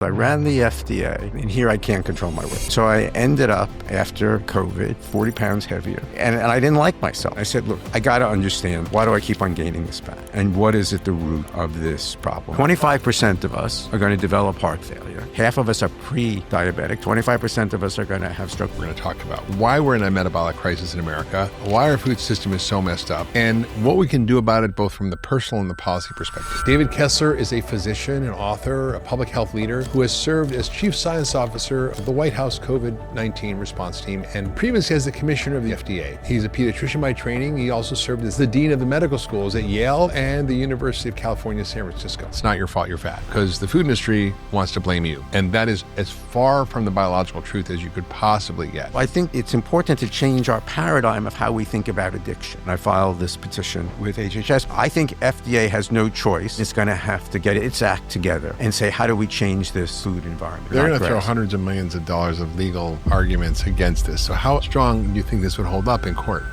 I ran the FDA, and here I can't control my weight. So I ended up, after COVID, 40 pounds heavier. And I didn't like myself. I said, look, I got to understand, why do I keep on gaining this fat? And what is at the root of this problem? 25% of us are going to develop heart failure. Half of us are pre-diabetic. 25% of us are going to have stroke. We're going to talk about why we're in a metabolic crisis in America, why our food system is so messed up, and what we can do about it both from the personal and the policy perspective. David Kessler is a physician, an author, a public health leader who has served as Chief Science Officer of the White House COVID-19 response team and previously as the Commissioner of the FDA. He's a pediatrician by training. He also served as the Dean of the Medical Schools at Yale and the University of California, San Francisco. It's not your fault you're fat, because the food industry wants to blame you. And that is as far from the biological truth as you could possibly get. I think it's important to change our paradigm of how we think about addiction. I filed this petition with HHS. I think FDA has no choice. It's going to have to get its act together and say, how do we change this food environment? They're going to throw hundreds of millions of dollars of legal arguments against this. So how strong do you think this would hold up in court?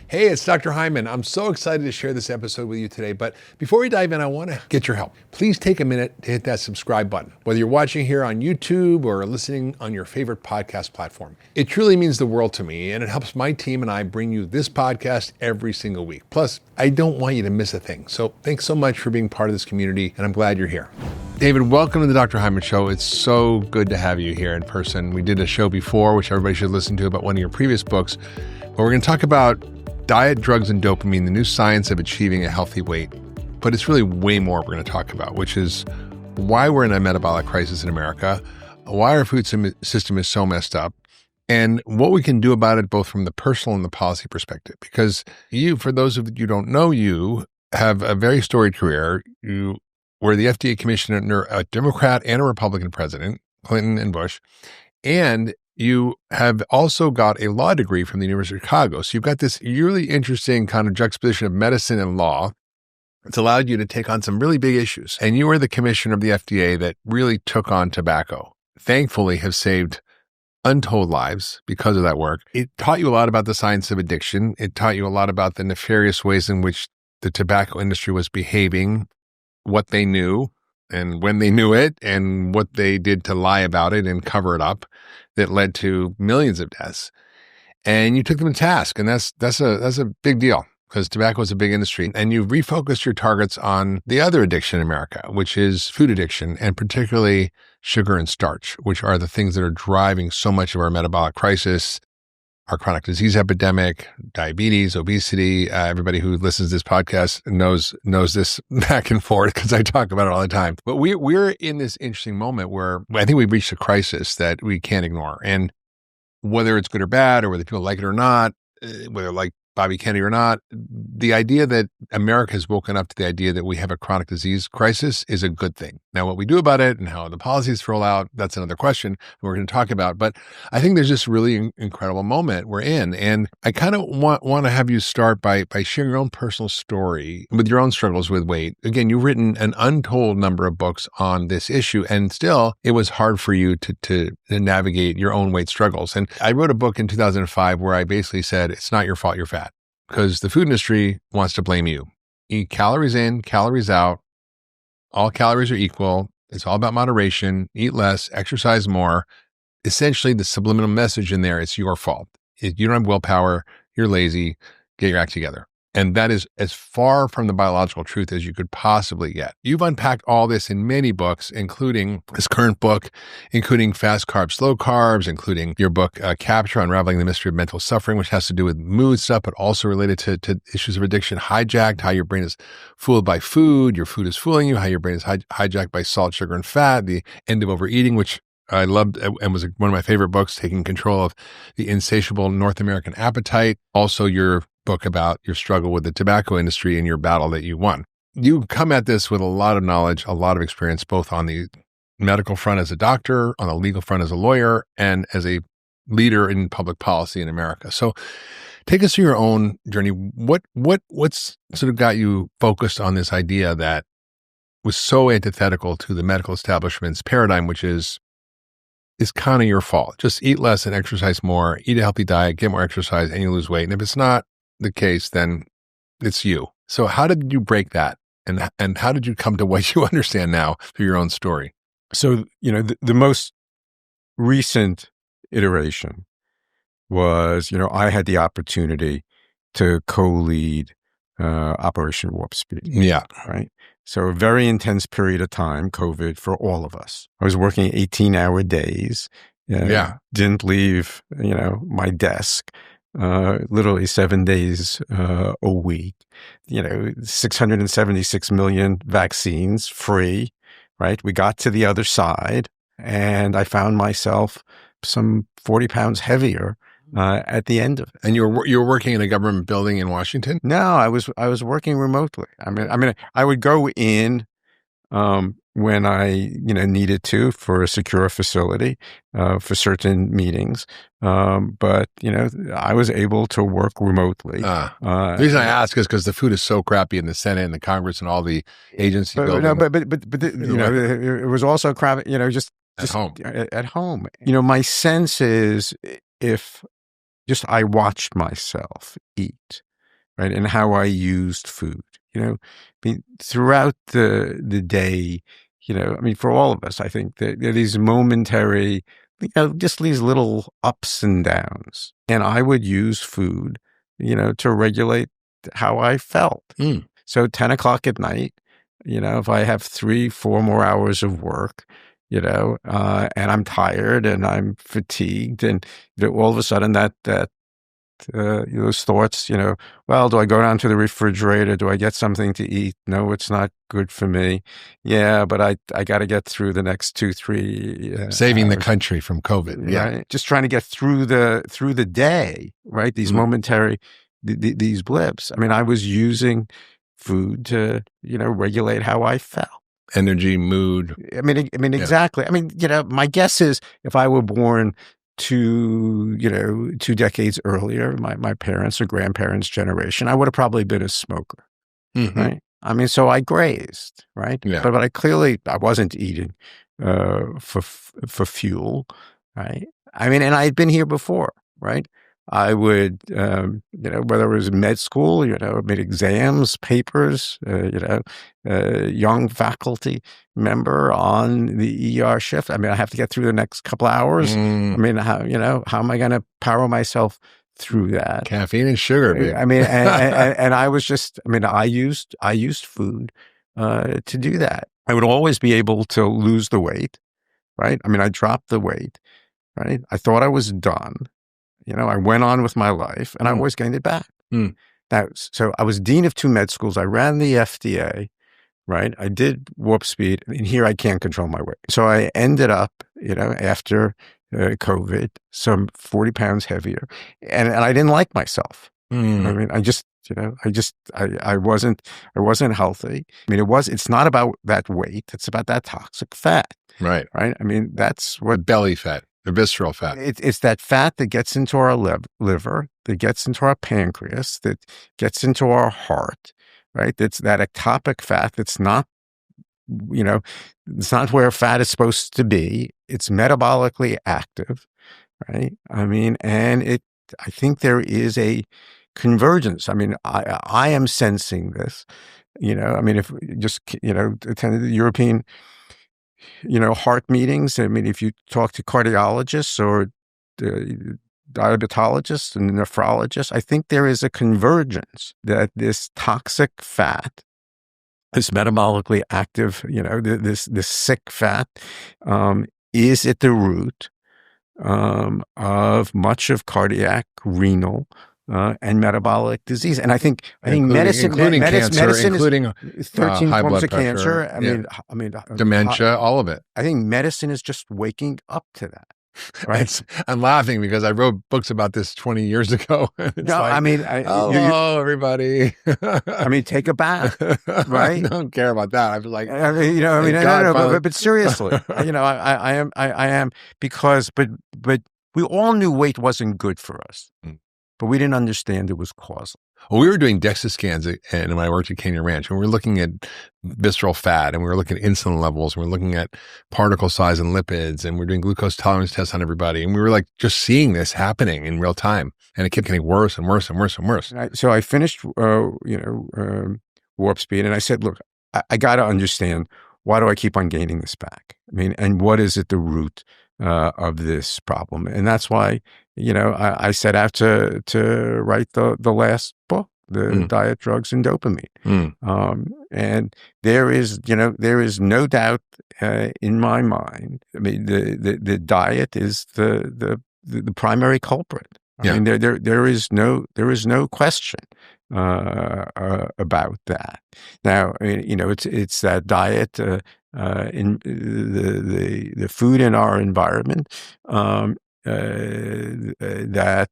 Hey, it's Dr. Hyman. I'm so excited to share this episode with you today. But before we dive in, I want to get your help. Please take a minute to hit that subscribe button, whether you're watching here on YouTube or listening on your favorite podcast platform. It truly means the world to me, and it helps my team and I bring you this podcast every single week. Plus, I don't want you to miss a thing. So thanks so much for being part of this community, and I'm glad you're here. David, welcome to the Dr. Hyman Show. It's so good to have you here in person. We did a show before, which everybody should listen to, about one of your previous books. But we're going to talk about diet, drugs, and dopamine, the new science of achieving a healthy weight. But it's really way more we're going to talk about, which is why we're in a metabolic crisis in America, why our food system is so messed up, and what we can do about it both from the personal and the policy perspective. Because you, for those of you who don't know, you have a very storied career. You were the FDA Commissioner, a Democrat and a Republican president, Clinton and Bush, and you have also got a law degree from the University of Chicago. So you've got this really interesting kind of juxtaposition of medicine and law. It's allowed you to take on some really big issues. And you were the commissioner of the FDA that really took on tobacco. Thankfully, have saved untold lives because of that work. It taught you a lot about the science of addiction. It taught you a lot about the nefarious ways in which the tobacco industry was behaving, what they knew, and when they knew it, and what they did to lie about it and cover it up, that led to millions of deaths. And you took them to task, and that's a big deal, because tobacco is a big industry. And you've refocused your targets on the other addiction in America, which is food addiction, and particularly sugar and starch, which are the things that are driving so much of our metabolic crisis, our chronic disease epidemic, diabetes, obesity. Everybody who listens to this podcast knows this back and forth, because I talk about it all the time. But we're in this interesting moment where I think we've reached a crisis that we can't ignore. And whether it's good or bad, or whether people like it or not, whether like Bobby Kennedy or not, the idea that America has woken up to the idea that we have a chronic disease crisis is a good thing. Now, what we do about it and how the policies roll out, that's another question we're going to talk about. But I think there's this really incredible moment we're in. And I kind of want to have you start by sharing your own personal story with your own struggles with weight. Again, you've written an untold number of books on this issue, and still it was hard for you to navigate your own weight struggles. And I wrote a book in 2005 where I basically said, it's not your fault you're fat, because the food industry wants to blame you. Eat calories in, calories out. All calories are equal. It's all about moderation. Eat less, exercise more. Essentially, the subliminal message in there, it's your fault. You don't have willpower. You're lazy. Get your act together. And that is as far from the biological truth as you could possibly get. You've unpacked all this in many books, including this current book, including Fast Carbs, Slow Carbs, including your book, Capture, Unraveling the Mystery of Mental Suffering, which has to do with mood stuff, but also related to issues of addiction, Hijacked, how your brain is fooled by food, your food is fooling you, how your brain is hijacked by salt, sugar, and fat, the end of overeating, which I loved and was one of my favorite books, taking control of the insatiable North American appetite. Also, your book about your struggle with the tobacco industry and your battle that you won. You come at this with a lot of knowledge, a lot of experience, both on the medical front as a doctor, on the legal front as a lawyer, and as a leader in public policy in America. So take us through your own journey. What's sort of got you focused on this idea that was so antithetical to the medical establishment's paradigm, which is kind of your fault. Just eat less and exercise more, eat a healthy diet, get more exercise, and you lose weight. And if it's not the case, then it's you. So how did you break that And how did you come to what you understand now through your own story? So, the most recent iteration was, I had the opportunity to co-lead Operation Warp Speed. Yeah. Right. So a very intense period of time, COVID, for all of us. I was working 18-hour days. Didn't leave, my desk, literally 7 days a week. 676 million vaccines free, right? We got to the other side and I found myself some 40 pounds heavier at the end of it. And you were working in a government building in Washington? No, I was working remotely. I would go in when I needed to for a secure facility for certain meetings, but I was able to work remotely. The reason I ask is because the food is so crappy in the Senate and the Congress and all the agency buildings. No, but it was also crappy. Just at home. At home. My sense is if just I watched myself eat, right, and how I used food. Throughout the day, for all of us, I think that there are these momentary, just these little ups and downs, and I would use food, to regulate how I felt. So 10 o'clock at night, if I have 3-4 more hours of work, and I'm tired and I'm fatigued, and all of a sudden that those thoughts, well, do I go down to the refrigerator? Do I get something to eat? No, it's not good for me. Yeah, but I got to get through the next 2-3 saving hours. The country from COVID. Yeah, right? Just trying to get through the day, right? These momentary these blips. I was using food to regulate how I felt. Energy, mood. Exactly. My guess is if I were born 2 decades earlier, my parents' or grandparents' generation, I would have probably been a smoker, right? So I grazed, right? Yeah. But I wasn't eating for fuel, right? And I had been here before, right? I would, whether it was med school, made exams, papers, young faculty member on the ER shift. I have to get through the next couple hours. How am I going to power myself through that? Caffeine and sugar, baby. And I was just, I used food to do that. I would always be able to lose the weight, right? I dropped the weight, right? I thought I was done. I went on with my life and I always gained it back. So I was dean of 2 med schools. I ran the FDA, right? I did Warp Speed. Here I can't control my weight. So I ended up, after COVID, some 40 pounds heavier. And I didn't like myself. I wasn't healthy. It's not about that weight. It's about that toxic fat. Right. Right. That's what belly fat. The visceral fat. It's that fat that gets into our liver, that gets into our pancreas, that gets into our heart, right? That's that ectopic fat that's not, it's not where fat is supposed to be. It's metabolically active, right? And I think there is a convergence. I am sensing this, if you just, attended the European heart meetings. If you talk to cardiologists or diabetologists and nephrologists, I think there is a convergence that this toxic fat, this metabolically active, this sick fat, is at the root of much of cardiac, renal, and metabolic disease. And I think medicine, including cancer, including 13 high forms blood of cancer. pressure. Dementia, all of it. I think medicine is just waking up to that. Right. I'm laughing because I wrote books about this 20 years ago. Hello, everybody. Take a bath, right? I don't care about that. I was like, but seriously, I am because, but we all knew weight wasn't good for us. But we didn't understand it was causal. Well, we were doing DEXA scans and when I worked at Canyon Ranch, and we were looking at visceral fat, and we were looking at insulin levels, and we were looking at particle size and lipids, and we were doing glucose tolerance tests on everybody. And we were like just seeing this happening in real time. And it kept getting worse and worse and worse and worse. So I finished, Warp Speed, and I said, look, I got to understand, why do I keep on gaining this back? I mean, and what is at the root of this problem? And that's why, I set out to write the last book, the Diet, Drugs, and Dopamine. And there is no doubt in my mind. I mean, the diet is the primary culprit. I mean, there is no question about that. Now, I mean, it's that diet, in the food in our environment that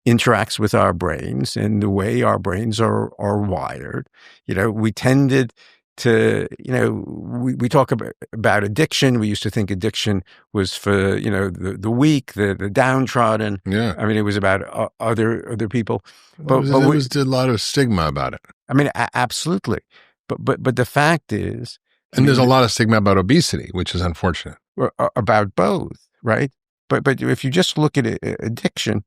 interacts with our brains and the way our brains are wired. We tended to, we talk about addiction. We used to think addiction was for, the weak, the downtrodden. Yeah. I mean, it was about other people. But there was a lot of stigma about it. I mean, absolutely. But the fact is, and there's a lot of stigma about obesity, which is unfortunate. About both, right? But if you just look at addiction,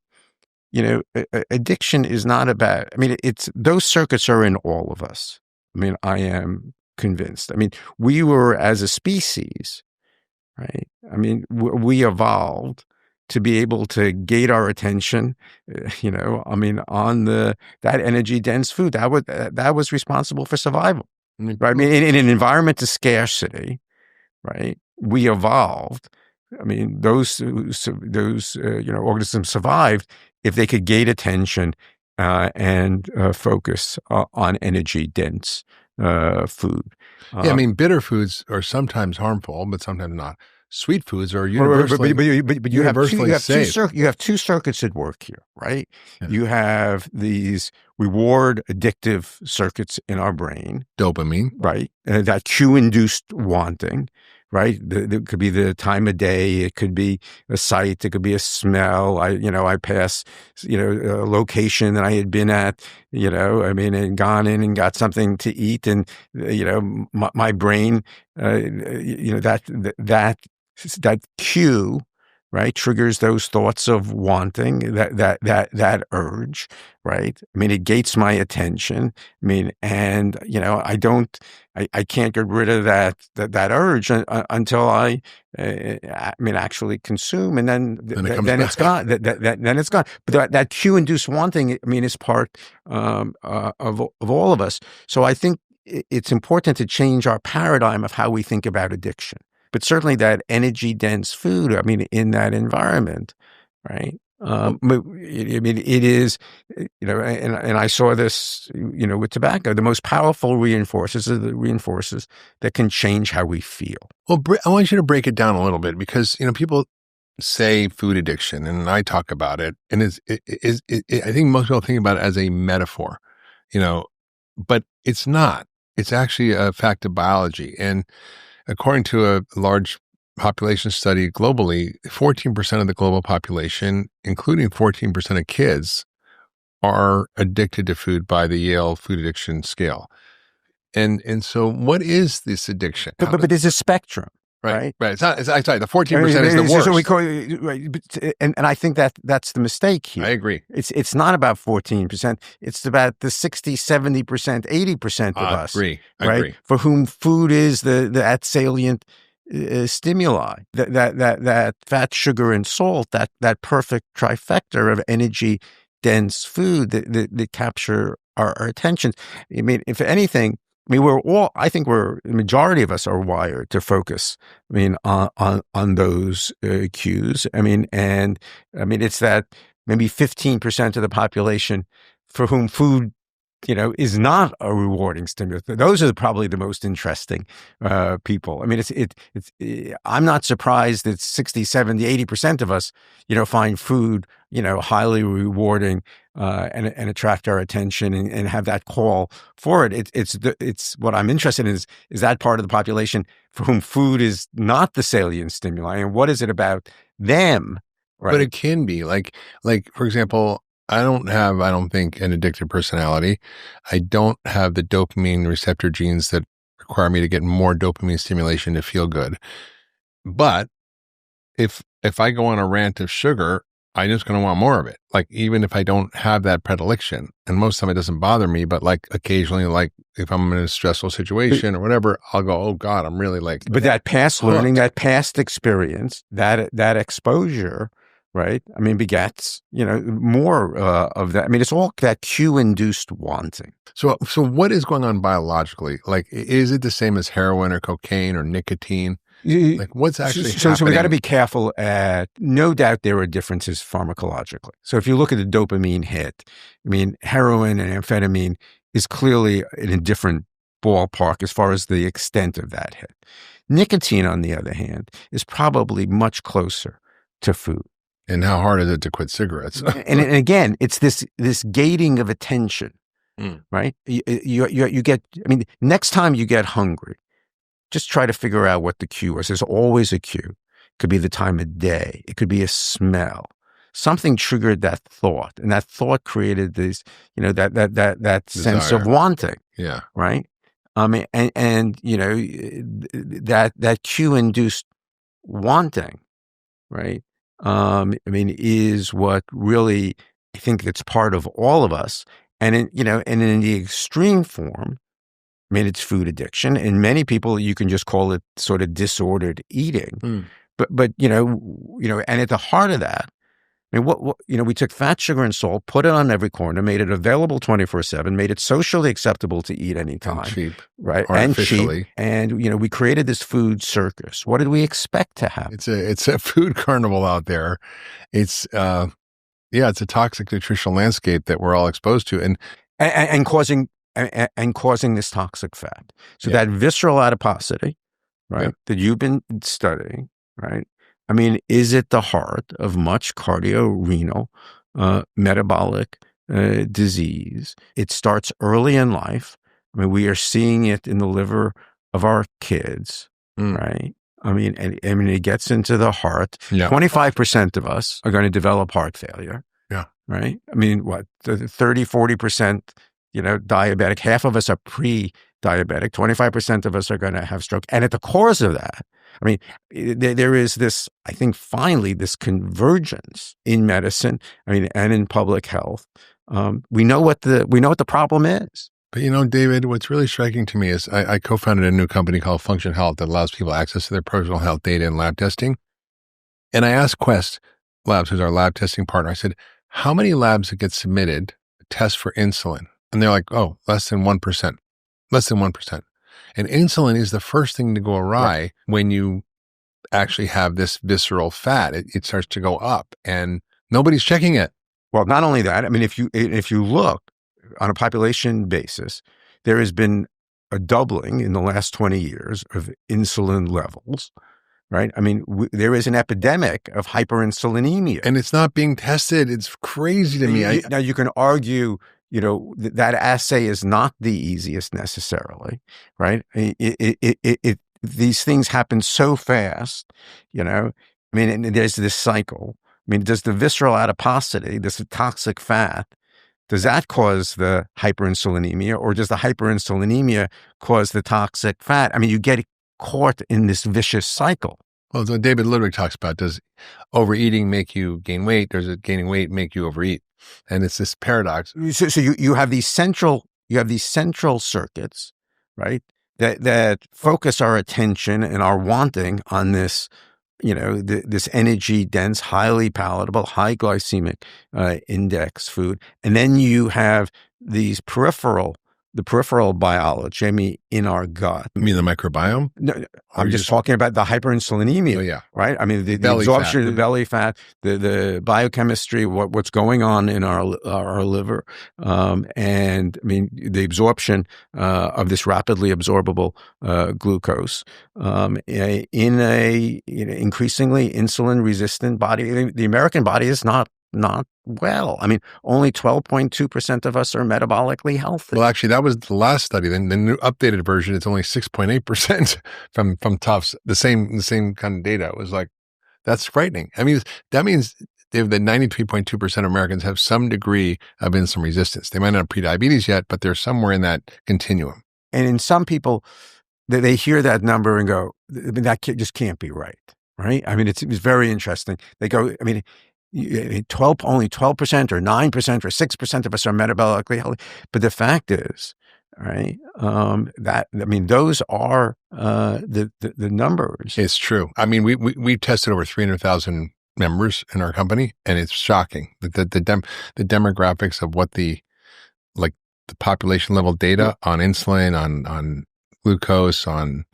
addiction is not about, I mean, it's, those circuits are in all of us. I mean, I am convinced. I mean, we were, as a species, right? I mean, we evolved to be able to gate our attention, I mean, on that energy dense food that was responsible for survival, right? I mean, in an environment of scarcity, right? We evolved. I mean, those organisms survived if they could gate attention and focus on energy dense food. Yeah, I mean, bitter foods are sometimes harmful, but sometimes not. Sweet foods are universally, but you universally safe. You have two circuits at work here, right? Yeah. You have these reward addictive circuits in our brain. Dopamine. Right. That cue-induced wanting, right? It could be the time of day. It could be a sight. It could be a smell. I pass, a location that I had been at, I mean, and gone in and got something to eat. And, my brain, that cue, right, triggers those thoughts of wanting, that urge, right? I mean, it gates my attention. I mean, and I can't get rid of that urge until I mean, actually consume, and then it's gone. Then it's gone. But that cue-induced wanting, I mean, is part of all of us. So I think it's important to change our paradigm of how we think about addiction. But certainly that energy-dense food, I mean, in that environment, right? I mean, it is, and I saw this, with tobacco. The most powerful reinforcers are the reinforcers that can change how we feel. Well, I want you to break it down a little bit because, people say food addiction, and I talk about it, and I think most people think about it as a metaphor, but it's not. It's actually a fact of biology. And according to a large population study globally, 14% of the global population, including 14% of kids, are addicted to food by the Yale Food Addiction Scale. And so what is this addiction? But there's a spectrum, right? Right. It's not, the 14% is the worst. So we call it, right, and I think that's the mistake here. I agree. It's not about 14%. It's about the 60, 70%, 80% of us. I agree. For whom food is that salient stimuli, that fat, sugar, and salt, that perfect trifecta of energy dense food that capture our attention. I mean, if anything, I mean, the majority of us are wired to focus, I mean, on those cues. I mean, it's that maybe 15% of the population for whom food, is not a rewarding stimulus. Those are probably the most interesting people. I mean, I'm not surprised that 60, 70, 80% of us, find food, highly rewarding and attract our attention and have that call for it. It's what I'm interested in is that part of the population for whom food is not the salient stimuli, and what is it about them? Right? But it can be like for example, I don't think, an addictive personality. I don't have the dopamine receptor genes that require me to get more dopamine stimulation to feel good. But if I go on a rant of sugar, I'm just going to want more of it. Like, even if I don't have that predilection, and most of the time it doesn't bother me, but like occasionally, like if I'm in a stressful situation or whatever, I'll go, oh God, I'm really like. But that past learning, hooked. that past experience, that exposure, right? I mean, begets, more of that. I mean, it's all that cue-induced wanting. So what is going on biologically? Like, is it the same as heroin or cocaine or nicotine? Like, what's actually happening? So we got to be careful no doubt there are differences pharmacologically. So if you look at the dopamine hit, I mean, heroin and amphetamine is clearly in a different ballpark as far as the extent of that hit. Nicotine, on the other hand, is probably much closer to food. And how hard is it to quit cigarettes? and again, it's this gating of attention, right? You get, I mean, next time you get hungry, just try to figure out what the cue is. There's always a cue. It could be the time of day. It could be a smell. Something triggered that thought, and that thought created this, that sense of wanting. Yeah. Right. And that cue-induced wanting, right? I mean, is what really I think that's part of all of us. And in the extreme form, I mean, it's food addiction. And many people, you can just call it sort of disordered eating. But and at the heart of that, I mean, what we took fat, sugar, and salt, put it on every corner, made it available 24/7, made it socially acceptable to eat anytime, and cheap, right? artificially. And cheap, and we created this food circus. What did we expect to happen? It's a food carnival out there. It's it's a toxic nutritional landscape that we're all exposed to, and causing this toxic fat. So that visceral adiposity, right, that you've been studying, right? I mean, is it the heart of much cardiorenal, metabolic disease? It starts early in life. I mean, we are seeing it in the liver of our kids, right? I mean, it gets into the heart. 25% of us are going to develop heart failure. Yeah. Right? I mean, 30, 40%, diabetic. Half of us are pre-diabetic. 25% of us are going to have stroke. And at the cause of that, I mean, there is this, I think, finally, this convergence in medicine, I mean, and in public health. We know what the problem is. But David, what's really striking to me is I co-founded a new company called Function Health that allows people access to their personal health data and lab testing. And I asked Quest Labs, who's our lab testing partner, I said, how many labs that get submitted test for insulin? And they're like, oh, less than 1%. Less than 1%. And insulin is the first thing to go awry when you actually have this visceral fat. It starts to go up and nobody's checking it. Well, not only that, I mean, if you look on a population basis, there has been a doubling in the last 20 years of insulin levels, right? I mean, there is an epidemic of hyperinsulinemia. And it's not being tested. It's crazy to me. Now, you can argue, that assay is not the easiest necessarily, right? These things happen so fast, I mean, and there's this cycle. I mean, does the visceral adiposity, this toxic fat, does that cause the hyperinsulinemia, or does the hyperinsulinemia cause the toxic fat? I mean, you get caught in this vicious cycle. Well, so David Ludwig talks about, does overeating make you gain weight? Does it gaining weight make you overeat? And it's this paradox. So you have these central circuits, right? That focus our attention and our wanting on this, this energy dense, highly palatable, high glycemic index food. And then you have these peripheral biology, I mean, in our gut. You mean the microbiome? No, I'm just talking about the hyperinsulinemia. Oh, yeah. Right? I mean, the absorption of the belly fat, the biochemistry, what's going on in our liver. And I mean, the absorption of this rapidly absorbable glucose in a increasingly insulin resistant body. The American body is not well. I mean, only 12.2% of us are metabolically healthy. Well, actually, that was the last study. Then the new updated version, it's only 6.8% from Tufts. The same kind of data. It was like, that's frightening. I mean, that means that 93.2% of Americans have some degree of insulin resistance. They might not have prediabetes yet, but they're somewhere in that continuum. And in some people, they hear that number and go, I mean, that just can't be right. Right? I mean, it's very interesting. They go, I mean, only 12% or 9% or 6% of us are metabolically healthy. But the fact is, right, those are the numbers. It's true. I mean, we tested over 300,000 members in our company, and it's shocking that the demographics of what the population level data on insulin, on glucose, on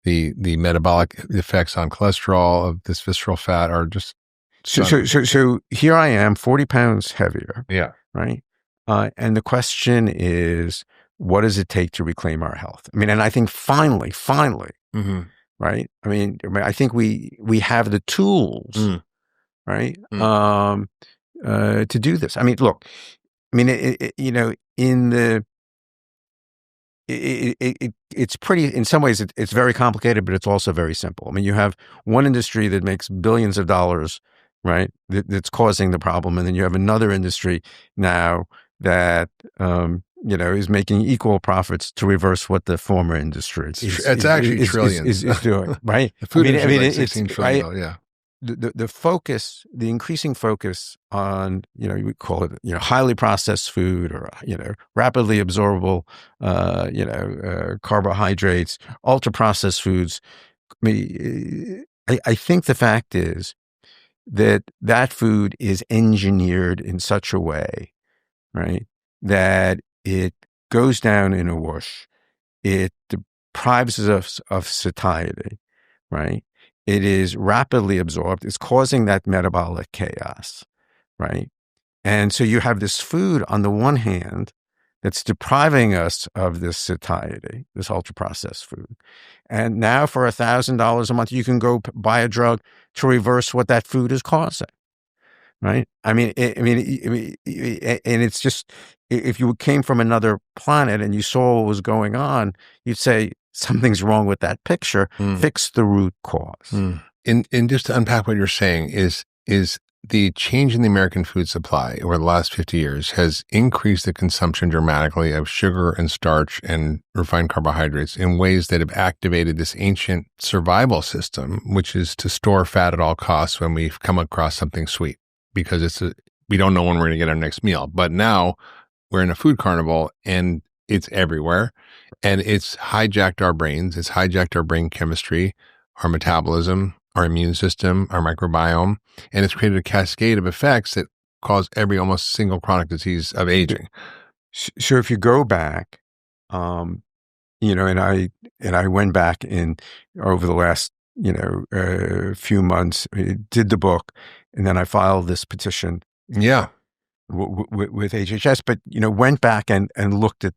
the metabolic effects on cholesterol of this visceral fat are just so here I am, 40 pounds heavier. Yeah. Right. And the question is, what does it take to reclaim our health? I mean, and I think finally, mm-hmm. right. I mean, I think we have the tools, right. To do this. I mean, look, I mean, it's pretty, in some ways, it's very complicated, but it's also very simple. I mean, you have one industry that makes billions of dollars, right? That's causing the problem. And then you have another industry now that, is making equal profits to reverse what the former industry is doing, right? The food industry is 16 trillion, right? Yeah. The focus, the increasing focus on, we call it, highly processed food or, rapidly absorbable, carbohydrates, ultra processed foods. I mean, I think the fact is that food is engineered in such a way, right, that it goes down in a whoosh. It deprives us of satiety, right? It is rapidly absorbed. It's causing that metabolic chaos, right? And so you have this food on the one hand that's depriving us of this satiety, this ultra-processed food. And now for $1,000 a month, you can go buy a drug to reverse what that food is causing, right? And it's just, if you came from another planet and you saw what was going on, you'd say, something's wrong with that picture. Fix the root cause. And just to unpack what you're saying is the change in the American food supply over the last 50 years has increased the consumption dramatically of sugar and starch and refined carbohydrates in ways that have activated this ancient survival system, which is to store fat at all costs when we've come across something sweet, because we don't know when we're going to get our next meal. But now we're in a food carnival and it's everywhere. And it's hijacked our brains. It's hijacked our brain chemistry, our metabolism, our immune system, our microbiome, and it's created a cascade of effects that cause every almost single chronic disease of aging. So if you go back, and I went back in over the last, few months, did the book, and then I filed this petition. Yeah. With HHS, but went back and looked at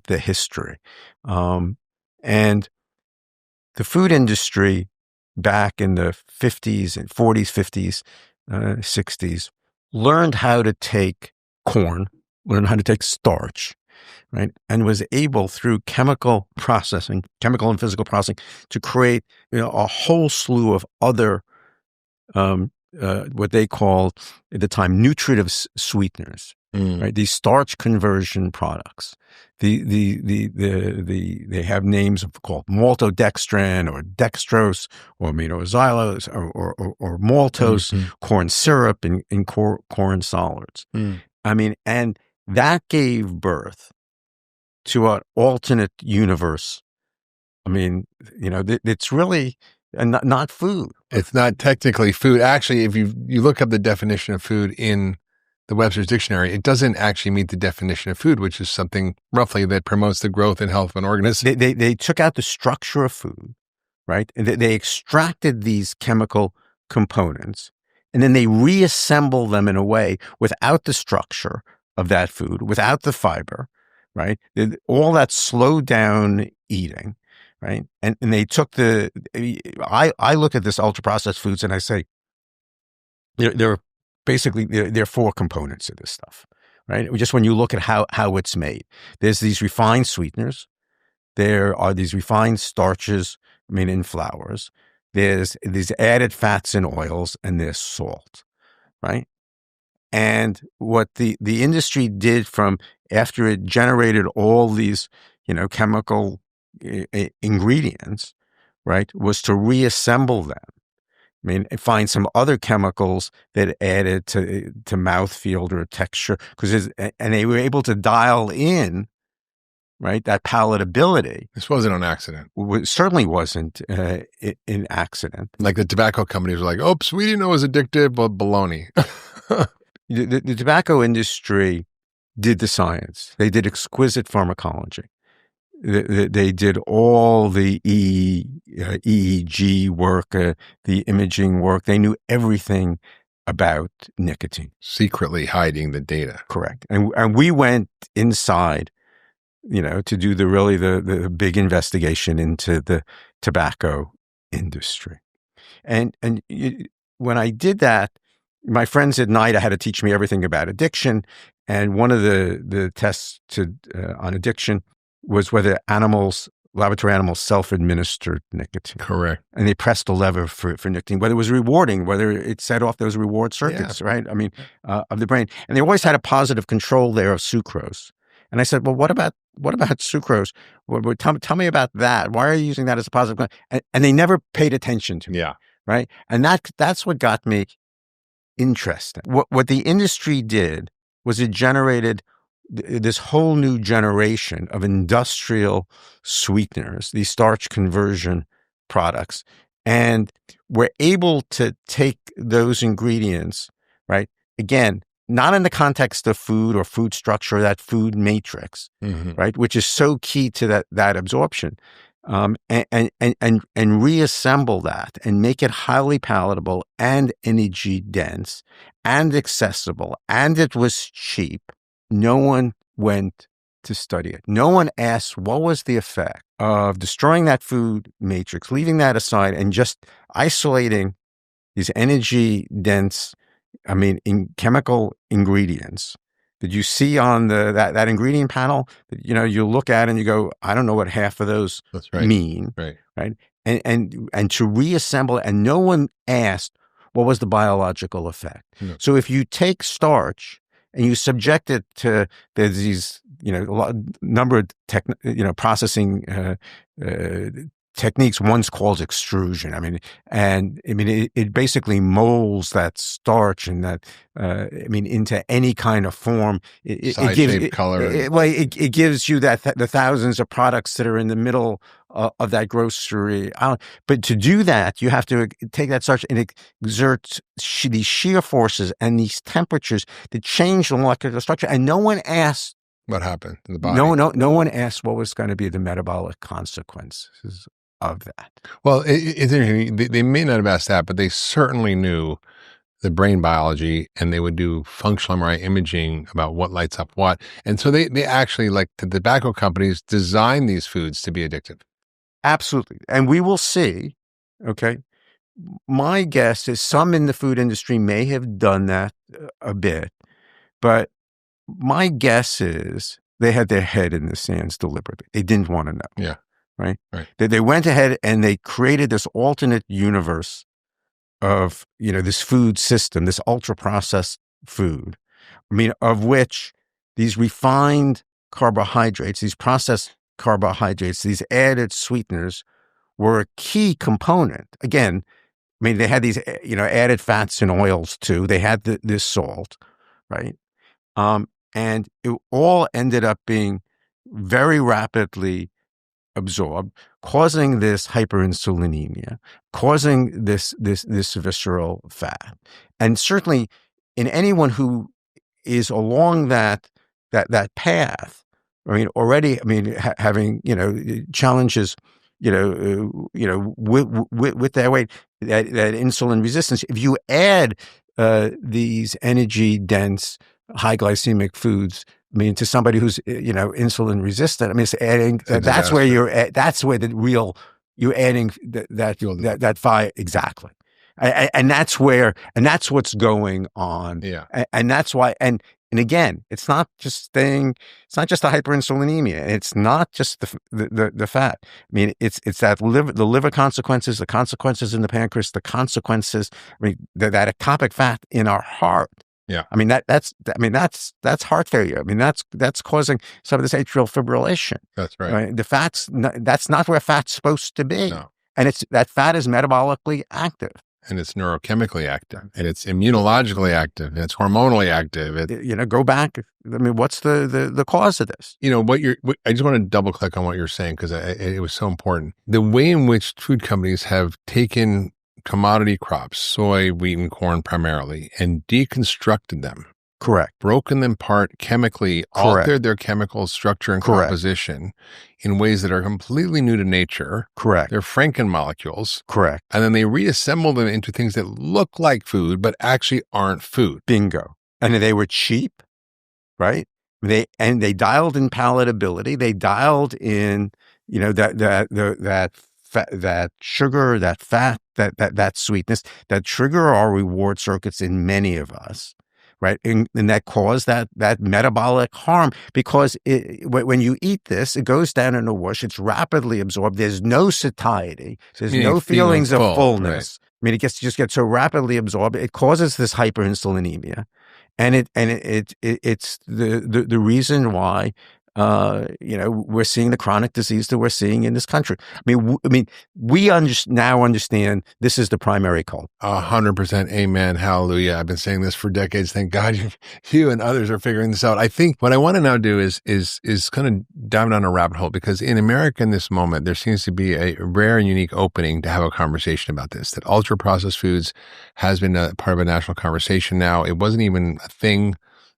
the history, and the food industry back in the 50s and 40s, 50s, 60s learned how to take corn, learned how to take starch, right, and was able through chemical and physical processing, to create a whole slew of other what they called at the time nutritive sweeteners, right? These starch conversion products. They have names called maltodextrin or dextrose or aminoxylose or maltose, corn syrup and corn solids. I mean, and that gave birth to an alternate universe. I mean, it's really not food. It's not technically food. Actually, if you look up the definition of food in the Webster's Dictionary, it doesn't actually meet the definition of food, which is something roughly that promotes the growth and health of an organism. They took out the structure of food, right? And they extracted these chemical components, and then they reassemble them in a way without the structure of that food, without the fiber, right? All that slowed down eating. Right. And they took I look at this ultra processed foods and I say, there are four components to this stuff, right? Just when you look at how it's made, there's these refined sweeteners. There are these refined starches, in flours. There's these added fats and oils, and there's salt, right? And what the industry did from after it generated all these, chemical ingredients, right, was to reassemble them I mean, find some other chemicals that added to mouthfeel or texture, and they were able to dial in, right, that palatability. This wasn't an accident. Certainly wasn't an accident. Like the tobacco companies were like, oops, we didn't know it was addictive, but baloney. The tobacco industry did the science. They did exquisite pharmacology. They did all the EEG work, the imaging work. They knew everything about nicotine. Secretly hiding the data. Correct. And we went inside, to do the big investigation into the tobacco industry. And when I did that, my friends at night, I had to teach me everything about addiction. And one of the tests on addiction was whether laboratory animals self-administered nicotine. Correct. And they pressed a lever for nicotine, whether it was rewarding, whether it set off those reward circuits, right? I mean, of the brain. And they always had a positive control there of sucrose. And I said, well, what about sucrose? Tell me about that. Why are you using that as a positive? And they never paid attention to me. Yeah. Right. And that's what got me interested. What the industry did was it generated this whole new generation of industrial sweeteners, these starch conversion products. And we're able to take those ingredients, right? Again, not in the context of food or food structure, that food matrix, right? Which is so key to that absorption. And reassemble that and make it highly palatable and energy dense and accessible. And it was cheap. No one went to study it. No one asked what was the effect of destroying that food matrix, leaving that aside and just isolating these energy dense, in chemical ingredients that you see on that ingredient panel, that, you look at and you go, I don't know what half of those mean. Right. And to reassemble it, and no one asked what was the biological effect. No. So if you take starch and you subject it to, there's these, number of processing techniques. One's called extrusion. It basically molds that starch and that, into any kind of form. Side shape, color. It gives you the thousands of products that are in the middle of that grocery. But to do that, you have to take that starch and exert these shear forces and these temperatures to change the molecular structure. And no one asked what happened in the body. No one asked what was going to be the metabolic consequences of that. Well, it's interesting. They may not have asked that, but they certainly knew the brain biology, and they would do functional MRI imaging about what lights up what. And so they actually, like the tobacco companies, design these foods to be addictive. Absolutely. And we will see, okay? My guess is some in the food industry may have done that a bit, but my guess is they had their head in the sands deliberately. They didn't want to know. Yeah. Right. They went ahead and they created this alternate universe of, this food system, this ultra processed food, of which these refined carbohydrates, these processed carbohydrates, these added sweeteners were a key component. Again, they had these, added fats and oils too. They had this salt, right? And it all ended up being very rapidly absorbed, causing this hyperinsulinemia, causing this visceral fat. And certainly in anyone who is along that path, already, having, challenges, with their weight, that insulin resistance, if you add these energy dense, high glycemic foods, to somebody who's, insulin resistant, it's adding, that's where you're adding that fire. Exactly. And that's what's going on. Yeah. And that's why, and again, it's not just the hyperinsulinemia. It's not just the fat. It's that the liver consequences, the consequences in the pancreas, the consequences, that ectopic fat in our heart. Yeah. That's heart failure. That's causing some of this atrial fibrillation. That's right. That's not where fat's supposed to be. No. And that fat is metabolically active. And it's neurochemically active, and it's immunologically active, and it's hormonally active. Go back. I mean, what's the cause of this? I just want to double click on what you're saying because it was so important. The way in which food companies have taken commodity crops, soy, wheat, and corn primarily, and deconstructed them. Correct. Broken them apart chemically, Correct. altered their chemical structure and Correct. composition in ways that are completely new to nature. Correct. They're Frankenmolecules. Correct. And then they reassemble them into things that look like food, but actually aren't food. Bingo. And they were cheap, right? They dialed in palatability. They dialed in, that sugar, that fat, that sweetness that trigger our reward circuits in many of us. Right. And that caused that metabolic harm because when you eat this, it goes down in a wash. It's rapidly absorbed. There's no satiety. There's no feelings of fullness. Right. I mean, it just gets so rapidly absorbed. It causes this hyperinsulinemia. And it's the reason why we're seeing the chronic disease that we're seeing in this country. I mean, we now understand this is the primary culprit. 100%. Amen. Hallelujah. I've been saying this for decades. Thank God you and others are figuring this out. I think what I want to now do is kind of dive down a rabbit hole because in America in this moment, there seems to be a rare and unique opening to have a conversation about this, that ultra processed foods has been a part of a national conversation now. It wasn't even a thing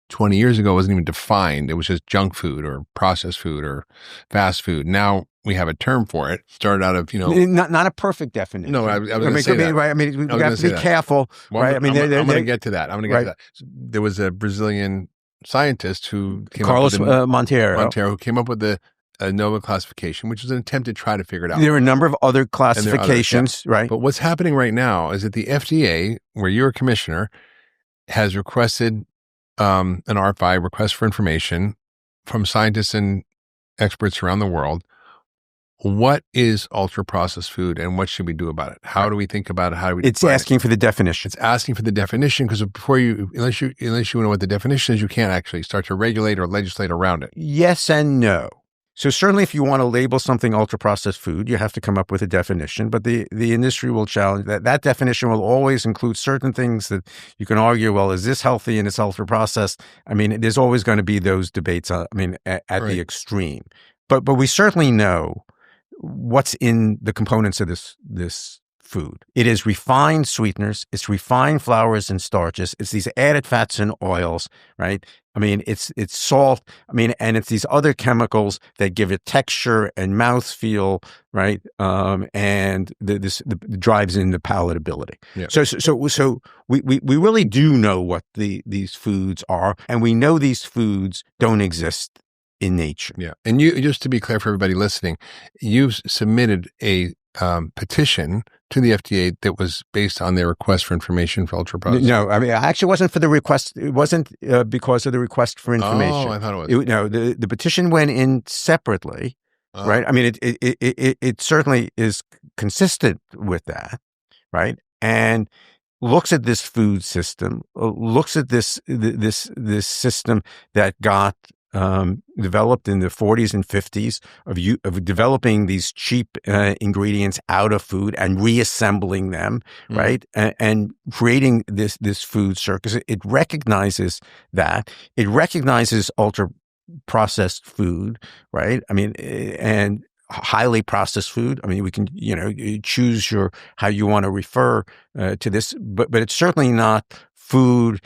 20 years ago. It wasn't even defined. It was just junk food or processed food or fast food. Now we have a term for it. Started out of, not a perfect definition. No, I was going to say that. Right. I mean, we have to be careful. Well, right. I'm going to get to that. I'm going to get to that. So there was a Brazilian scientist who came Carlos up with Monteiro, who came up with the NOVA classification, which was an attempt to try to figure it out. There are a number of other classifications, right? But what's happening right now is that the FDA, where you're a commissioner, has requested an RFI, request for information from scientists and experts around the world. What is ultra processed food and what should we do about it? How do we think about it? How do we? It's asking for the definition. It's asking for the definition because unless you know what the definition is, you can't actually start to regulate or legislate around it. Yes and no. So certainly if you want to label something ultra-processed food, you have to come up with a definition, but the industry will challenge that. That definition will always include certain things that you can argue, well, is this healthy and it's ultra-processed? I mean, there's always going to be those debates, at the extreme. But we certainly know what's in the components of this food. It is refined sweeteners, it's refined flours and starches, it's these added fats and oils, right? I mean, it's salt, and it's these other chemicals that give it texture and mouthfeel, right? And this drives in the palatability. Yeah. So we really do know what these foods are, and we know these foods don't exist in nature. Yeah. And you, just to be clear for everybody listening, you've submitted a petition to the FDA that was based on their request for information for ultra processed. No, I mean, actually, it wasn't for the request. It wasn't because of the request for information. Oh, I thought it was. No, the petition went in separately, right? I mean, it certainly is consistent with that, right? And looks at this food system, looks at this system that got developed in the 40s and 50s of developing these cheap ingredients out of food and reassembling them, right? And creating this food circus. It recognizes that. It recognizes ultra processed food, right? I mean, and highly processed food. I mean, we can, choose how you want to refer to this, but it's certainly not food,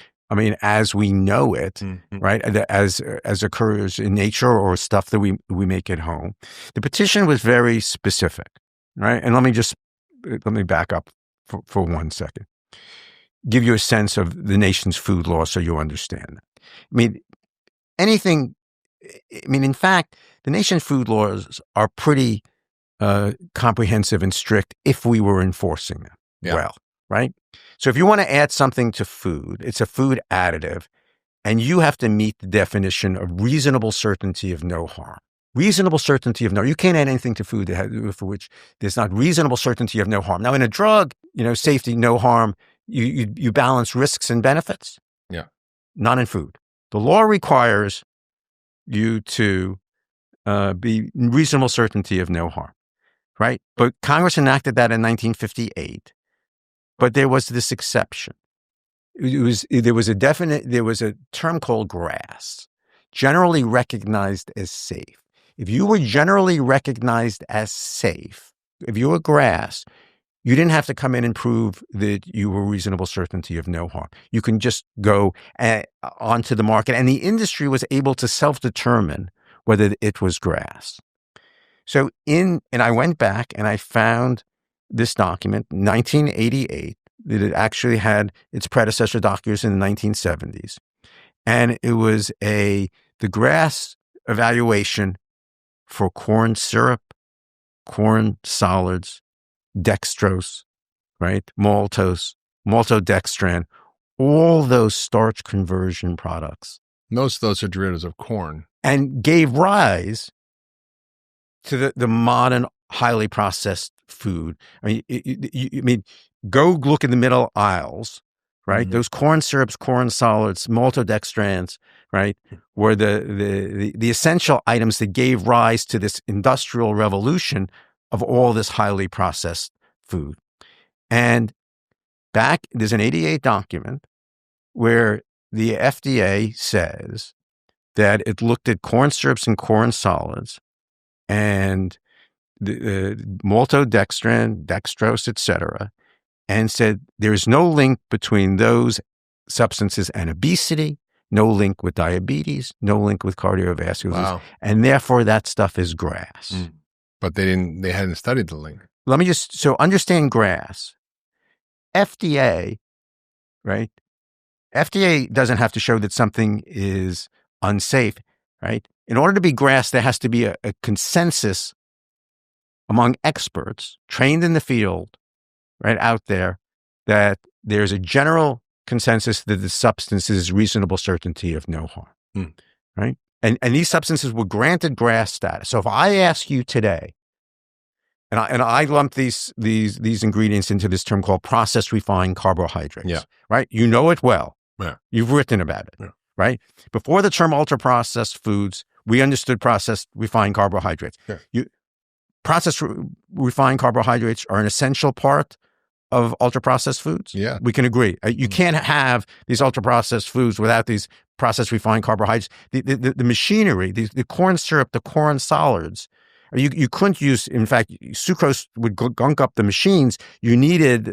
as we know it, right? As occurs in nature or stuff that we make at home. The petition was very specific, right? And let me back up for 1 second. Give you a sense of the nation's food law so you understand that. In fact, the nation's food laws are pretty comprehensive and strict if we were enforcing them well, right? So if you want to add something to food, it's a food additive, and you have to meet the definition of reasonable certainty of no harm. Reasonable certainty of no, you can't add anything to food for which there's not reasonable certainty of no harm. Now in a drug, safety, no harm, you balance risks and benefits. Yeah. Not in food. The law requires you to be reasonable certainty of no harm, right? But Congress enacted that in 1958. But there was this exception. There was a term called GRAS, generally recognized as safe. If you were generally recognized as safe, if you were GRAS, you didn't have to come in and prove that you were reasonable certainty of no harm. You can just go onto the market, and the industry was able to self-determine whether it was GRAS. So and I went back and I found this document, 1988, that it actually had its predecessor documents in the 1970s. And it was the GRAS evaluation for corn syrup, corn solids, dextrose, right? Maltose, maltodextran, all those starch conversion products. Most of those are derivatives of corn. And gave rise to the modern highly processed food. I mean, go look in the middle aisles, right? Mm-hmm. Those corn syrups, corn solids, maltodextrans, right, were the essential items that gave rise to this industrial revolution of all this highly processed food. And there's an 88 document where the FDA says that it looked at corn syrups and corn solids and the maltodextran, dextrose, etc., and said there's no link between those substances and obesity, no link with diabetes, no link with cardiovascular disease, and therefore that stuff is GRAS. Mm. But they hadn't studied the link. Let me so understand GRAS. FDA, right? FDA doesn't have to show that something is unsafe, right? In order to be GRAS, there has to be a consensus among experts trained in the field, right, out there, that there's a general consensus that the substance is reasonable certainty of no harm, right? And these substances were granted GRAS status. So if I ask you today, and I lump these ingredients into this term called processed refined carbohydrates, right? You know it well. Yeah. You've written about it, right? Before the term ultra-processed foods, we understood processed refined carbohydrates. Yeah. Processed refined carbohydrates are an essential part of ultra-processed foods. Yeah. We can agree. You can't have these ultra-processed foods without these processed refined carbohydrates. The machinery, the corn syrup, the corn solids, you couldn't use, in fact, sucrose would gunk up the machines. You needed,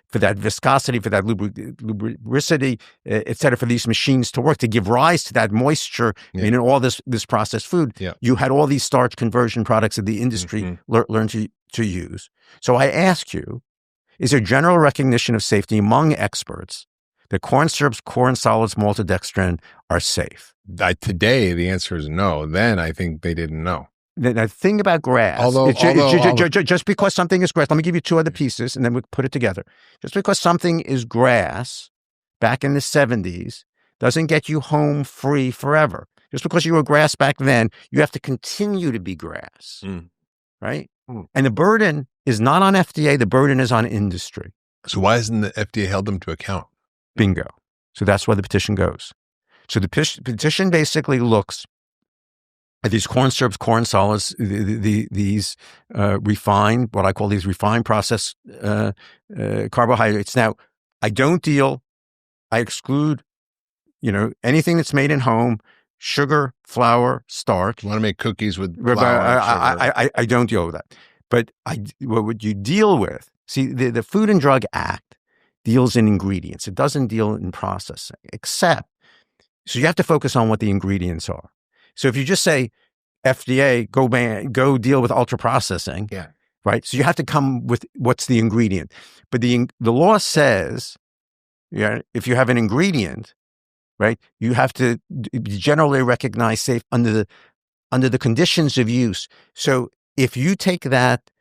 for that viscosity, for that lubricity, et cetera, for these machines to work, to give rise to that moisture in all this processed food. Yeah. You had all these starch conversion products that the industry learned to use. So I ask you, is there general recognition of safety among experts that corn syrups, corn solids, maltodextrin are safe? Today, the answer is no. Then I think they didn't know. The thing about GRAS, just because something is GRAS, let me give you two other pieces and then we'll put it together. Just because something is GRAS back in the 70s doesn't get you home free forever. Just because you were GRAS back then, you have to continue to be GRAS, right? And the burden is not on FDA, the burden is on industry. So why hasn't the FDA held them to account? Bingo. So that's where the petition goes. So the petition basically looks at these corn syrups, corn solids, these refined, what I call these refined processed carbohydrates. Now, I exclude, anything that's made in home, sugar, flour, starch. You want to make cookies with flour and sugar. I don't deal with that. But what would you deal with? See, the Food and Drug Act deals in ingredients. It doesn't deal in processing, so you have to focus on what the ingredients are. So if you just say, FDA, go deal with ultra processing, right? So you have to come with what's the ingredient. But the law says, if you have an ingredient, right, you have to generally recognize safe under the conditions of use. So if you take that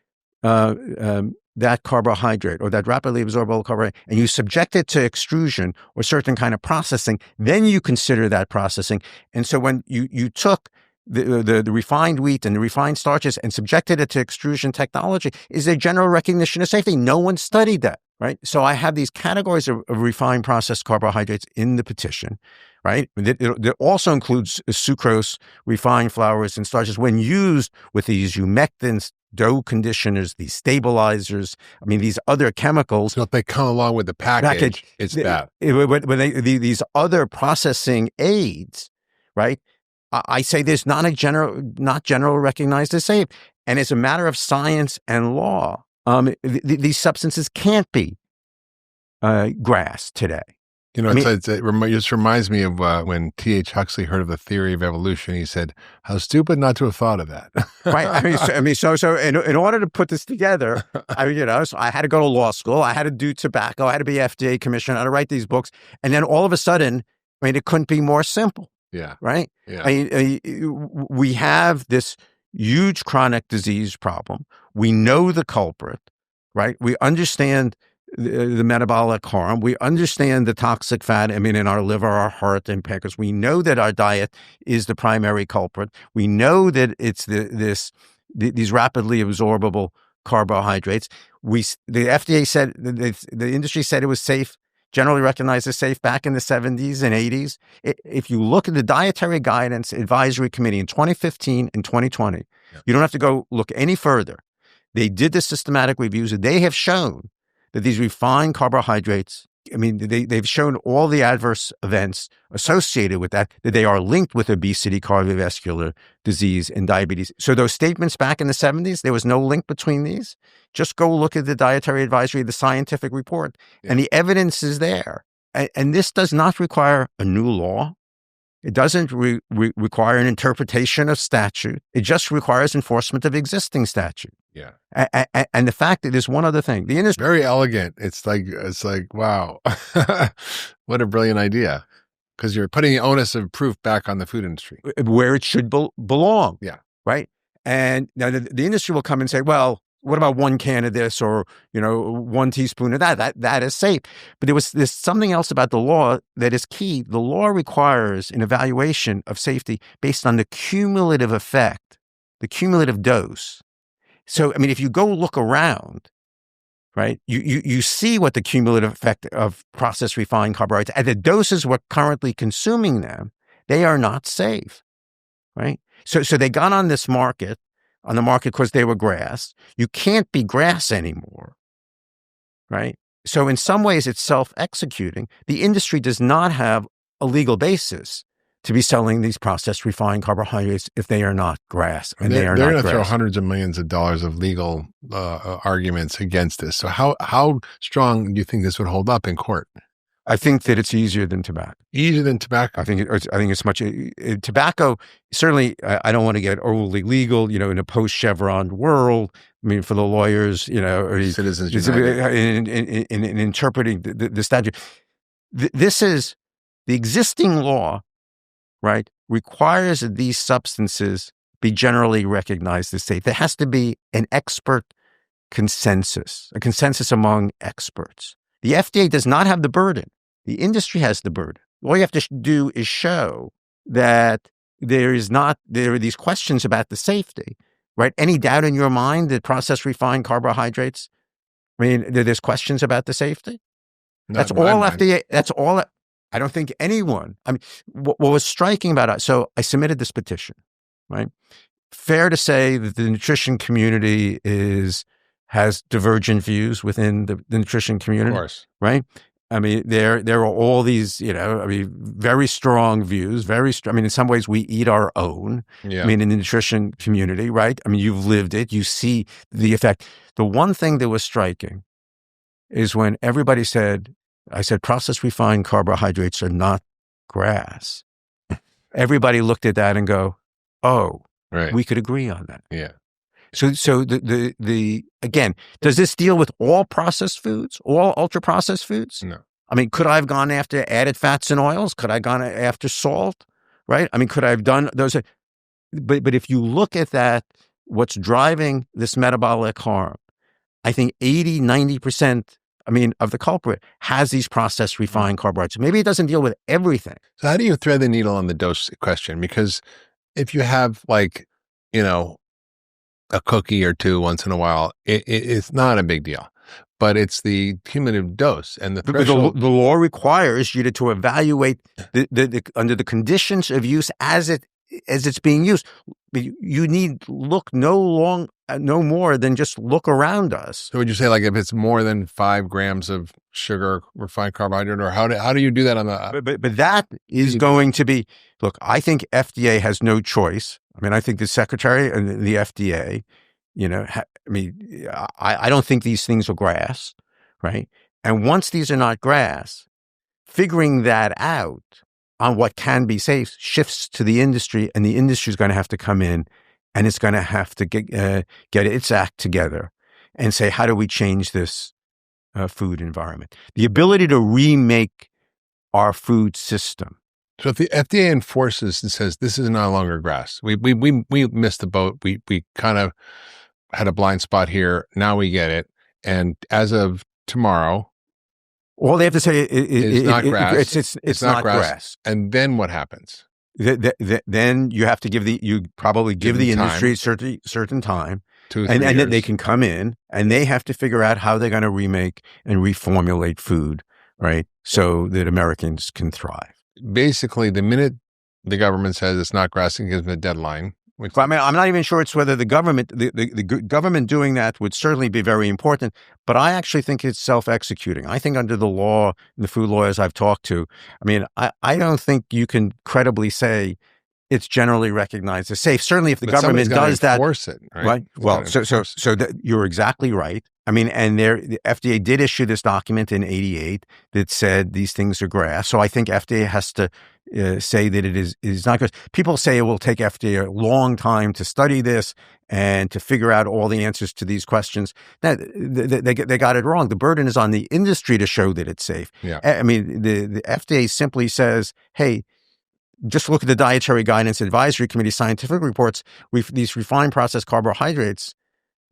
carbohydrate or that rapidly absorbable carbohydrate and you subject it to extrusion or certain kind of processing, then you consider that processing. And so when you took the refined wheat and the refined starches and subjected it to extrusion technology, is there general recognition of safety? No one studied that, right? So I have these categories of refined processed carbohydrates in the petition, right? It also includes sucrose, refined flours, and starches when used with these humectants, dough conditioners, these stabilizers. I mean, these other chemicals. So if they come along with the package, it's bad. When these other processing aids, right? I say there's not general recognized as safe. And it's a matter of science and law. These substances can't be GRAS today. You know, it just reminds me of when T.H. Huxley heard of the theory of evolution. He said, "How stupid not to have thought of that." Right. So in order to put this together, so I had to go to law school. I had to do tobacco. I had to be FDA Commissioner. I had to write these books. And then all of a sudden, it couldn't be more simple. Yeah. Right. Yeah. We have this huge chronic disease problem. We know the culprit. Right. We understand the metabolic harm. We understand the toxic fat, in our liver, our heart, and pancreas. We know that our diet is the primary culprit. We know that it's these rapidly absorbable carbohydrates. The FDA said, the industry said it was safe, generally recognized as safe back in the 70s and 80s. If you look at the Dietary Guidance Advisory Committee in 2015 and 2020, you don't have to go look any further. They did the systematic reviews, and they have shown that these refined carbohydrates, they've shown all the adverse events associated with that they are linked with obesity, cardiovascular disease, and diabetes. So those statements back in the 70s, there was no link between these. Just go look at the dietary advisory, the scientific report, and the evidence is there. And this does not require a new law. It doesn't require an interpretation of statute. It just requires enforcement of existing statute. Yeah. And the fact that there's one other thing. The industry, very elegant. It's like, wow, what a brilliant idea. Because you're putting the onus of proof back on the food industry. Where it should belong. Yeah. Right. And now the industry will come and say, well, what about 1 can of this or, 1 teaspoon of that? That is safe. But there's something else about the law that is key. The law requires an evaluation of safety based on the cumulative effect, the cumulative dose. So, if you go look around, right, you see what the cumulative effect of processed refined carbohydrates, at the doses we're currently consuming them, they are not safe, right? So they got on the market because they were GRAS. You can't be GRAS anymore, right? So in some ways, it's self-executing. The industry does not have a legal basis to be selling these processed refined carbohydrates if they are not GRAS. And they're going to throw hundreds of millions of dollars of legal arguments against this. So how strong do you think this would hold up in court? I think that it's easier than tobacco. Easier than tobacco? I think it's much. Tobacco, certainly, I don't want to get overly legal, in a post-Chevron world. For the lawyers, Citizens United. In interpreting the statute. This is the existing law, right, requires that these substances be generally recognized as safe. There has to be an expert consensus, a consensus among experts. The FDA does not have the burden. The industry has the burden. All you have to do is show that there are these questions about the safety, right? Any doubt in your mind that processed refined carbohydrates, there's questions about the safety? That's all FDA, that's all. I don't think anyone, what was striking about it, so I submitted this petition, right? Fair to say that the nutrition community has divergent views within the nutrition community. Of course. Right? There are all these, very strong views, very strong. In some ways we eat our own, yeah. In the nutrition community, right? You've lived it, you see the effect. The one thing that was striking is when everybody I said, processed refined carbohydrates are not GRAS. Everybody looked at that and go, oh, right. We could agree on that. Yeah. So again, does this deal with all processed foods, all ultra processed foods? No. Could I have gone after added fats and oils? Could I have gone after salt? Right? Could I have done those? But if you look at that, what's driving this metabolic harm, I think 80-90%, of the culprit has these processed refined carbohydrates. Maybe it doesn't deal with everything. So how do you thread the needle on the dose question? Because if you have a cookie or two once in a while, it's not a big deal. but it's the cumulative dose and the The threshold. law requires you to evaluate under the conditions of use as it's being used. You need look no more than just look around us. So would you say, like, if it's more than 5 grams of sugar, refined carbohydrate, or how do you do that on the? But that is going to be. Look, I think FDA has no choice. I mean, I think the secretary and the FDA, I don't think these things are GRAS, right? And once these are not GRAS, figuring that out on what can be safe shifts to the industry, and the industry is going to have to come in, and it's going to have to get its act together and say, how do we change this food environment? The ability to remake our food system. So if the FDA enforces and says this is no longer GRAS, we missed the boat. We kind of had a blind spot here. Now we get it, and as of tomorrow, all they have to say is not GRAS. It's not GRAS. And then what happens? Then you have to give the industry certain time, 2 or 3 and years. then they can come in and they have to figure out how they're going to remake and reformulate food, right? So that Americans can thrive. Basically, the minute the government says it's not GRAS, it gives them a deadline. I mean, I'm not even sure it's whether the government government doing that would certainly be very important, but I actually think it's self-executing. I think under the law, the food lawyers I've talked to, I mean, I don't think you can credibly say it's generally recognized as safe. Certainly if the government does that. Enforce it, right? Well, so you're exactly right. I mean, and the FDA did issue this document in '88 that said these things are GRAS. So I think FDA has to say that it is not GRAS. People say it will take FDA a long time to study this and to figure out all the answers to these questions. Now, they got it wrong. The burden is on the industry to show that it's safe. Yeah. I mean, the FDA simply says, hey, just look at the Dietary Guidance Advisory Committee scientific reports. These refined processed carbohydrates,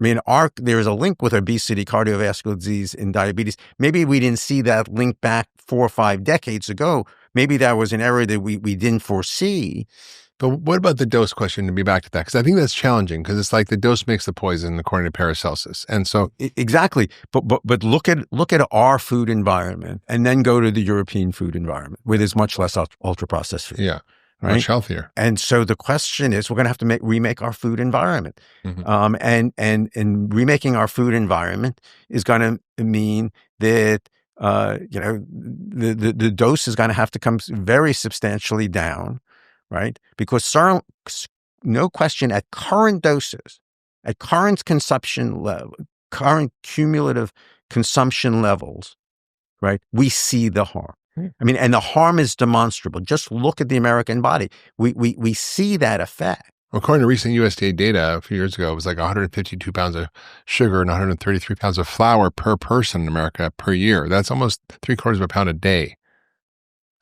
I mean, there is a link with obesity, cardiovascular disease, and diabetes. Maybe we didn't see that link back 4 or 5 decades ago. Maybe that was an error that we didn't foresee. But what about the dose question, to be back to that? Because I think that's challenging, because it's like the dose makes the poison, according to Paracelsus. And so exactly. But look at our food environment and then go to the European food environment where there's much less ultra processed food. Yeah. Right? Much healthier. And so the question is, we're going to have to remake our food environment. Mm-hmm. And remaking our food environment is going to mean that the dose is going to have to come very substantially down, right? Because no question, at current doses, at current consumption level, current cumulative consumption levels, right, we see the harm. I mean, and the harm is demonstrable. Just look at the American body. We see that effect. According to recent USDA data a few years ago, it was like 152 pounds of sugar and 133 pounds of flour per person in America per year. That's almost 3/4 of a pound a day.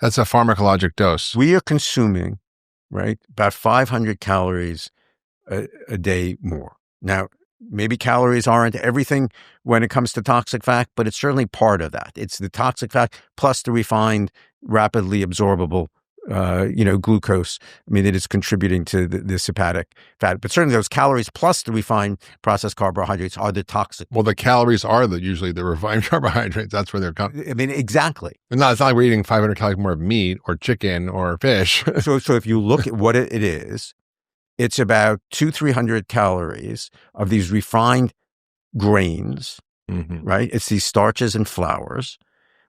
That's a pharmacologic dose. We are consuming, right, about 500 calories a day more. Now, maybe calories aren't everything when it comes to toxic fat, but it's certainly part of that. It's the toxic fat plus the refined, rapidly absorbable, glucose. I mean, it is contributing to this hepatic fat. But certainly those calories plus the refined processed carbohydrates are the toxic. Well, the calories are usually the refined carbohydrates. That's where they're coming. I mean, exactly. It's not like we're eating 500 calories more of meat or chicken or fish. So if you look at what it is, it's about 200-300 calories of these refined grains, mm-hmm. right? It's these starches and flours,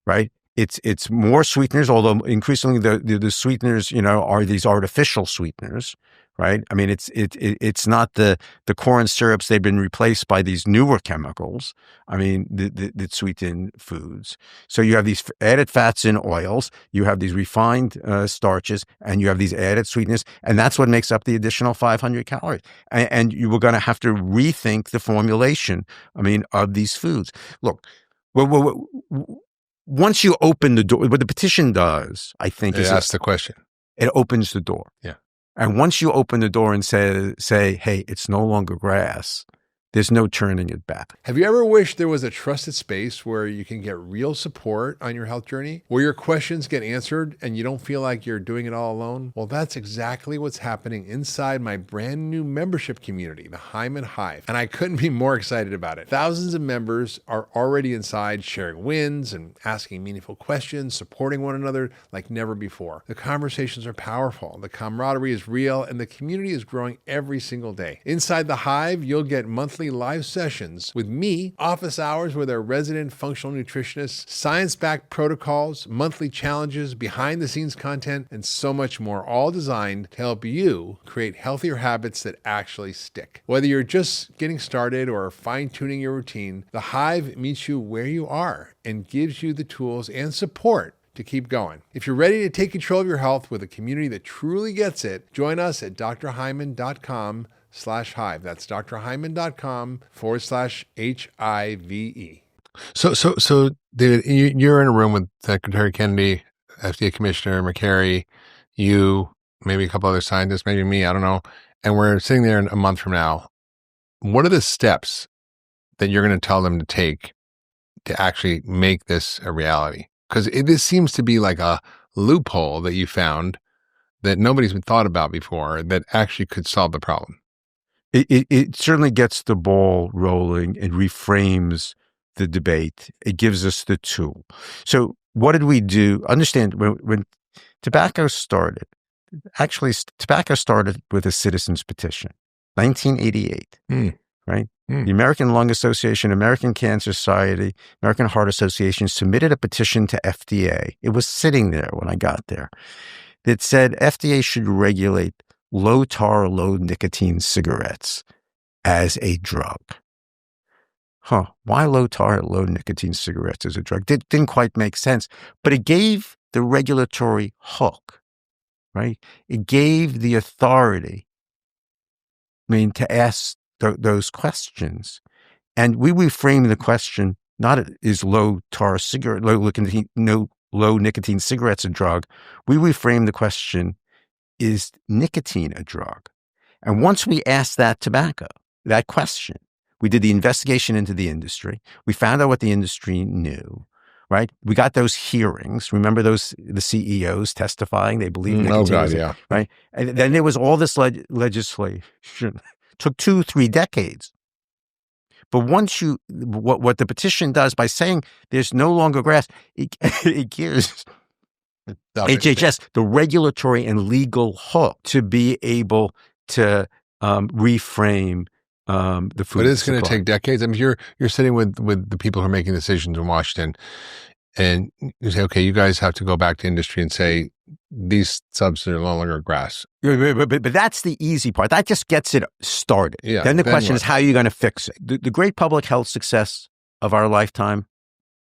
right? It's more sweeteners, although increasingly the sweeteners, are these artificial sweeteners, right? I mean, it's not the corn syrups. They've been replaced by these newer chemicals. I mean, that sweeten foods. So you have these added fats and oils, you have these refined starches, and you have these added sweeteners, and that's what makes up the additional 500 calories. And you were going to have to rethink the formulation, of these foods. Look, once you open the door, what the petition does, I think, is ask the question. It opens the door. Yeah. And once you open the door and say, hey, it's no longer GRAS, There's no turning it back. Have you ever wished there was a trusted space where you can get real support on your health journey, where your questions get answered and you don't feel like you're doing it all alone? Well, that's exactly what's happening inside my brand new membership community, the Hyman Hive. And I couldn't be more excited about it. Thousands of members are already inside, sharing wins and asking meaningful questions, supporting one another like never before. The conversations are powerful, the camaraderie is real, and the community is growing every single day. Inside the Hive, you'll get monthly live sessions with me, office hours with our resident functional nutritionists, science-backed protocols, monthly challenges, behind-the-scenes content, and so much more, all designed to help you create healthier habits that actually stick. Whether you're just getting started or fine-tuning your routine, the Hive meets you where you are and gives you the tools and support to keep going. If you're ready to take control of your health with a community that truly gets it, join us at drhyman.com/hive. That's drhyman.com/HIVE. So, David, you're in a room with Secretary Kennedy, FDA Commissioner McCary, you, maybe a couple other scientists, maybe me, I don't know. And we're sitting there in a month from now. What are the steps that you're going to tell them to take to actually make this a reality? Because this seems to be like a loophole that you found that nobody's been thought about before that actually could solve the problem. It certainly gets the ball rolling. It reframes the debate. It gives us the tool. So what did we do? Understand, when tobacco started, actually tobacco started with a citizen's petition, 1988, right? The American Lung Association, American Cancer Society, American Heart Association submitted a petition to FDA. It was sitting there when I got there. It said FDA should regulate low tar, low nicotine cigarettes as a drug. Why low tar, low nicotine cigarettes as a drug? Didn't quite make sense, but it gave the regulatory hook, right? It gave the authority, to ask those questions. And we reframe the question, not is low tar cigarette, low nicotine cigarettes a drug? We reframe the question, is nicotine a drug? And once we asked that question, we did the investigation into the industry. We found out what the industry knew, right? We got those hearings. Remember the CEOs testifying? They believed nicotine right? And then there was all this legislation. Took 2-3 decades. But once what the petition does by saying there's no longer GRAS, it gives HHS the regulatory and legal hook to be able to reframe the food. But it's going to take decades. I mean, you're sitting with the people who are making decisions in Washington, and you say, okay, you guys have to go back to industry and say these substances are no longer GRAS. But that's the easy part. That just gets it started. Yeah, then the question is, how are you going to fix it? The great public health success of our lifetime,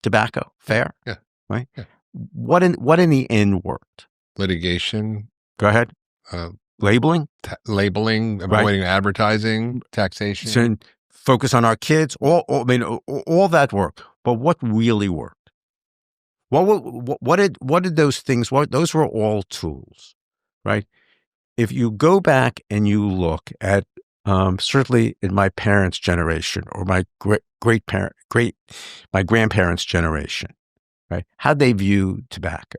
tobacco, fair? Yeah. Right? Yeah. What in the end worked? Litigation. Go ahead. Labeling? Labeling, avoiding advertising, taxation. So focus on our kids, all that worked. But what really worked? What did those things, those were all tools, right? If you go back and you look at, certainly in my parents' generation or my my grandparents' generation, right? How'd they view tobacco,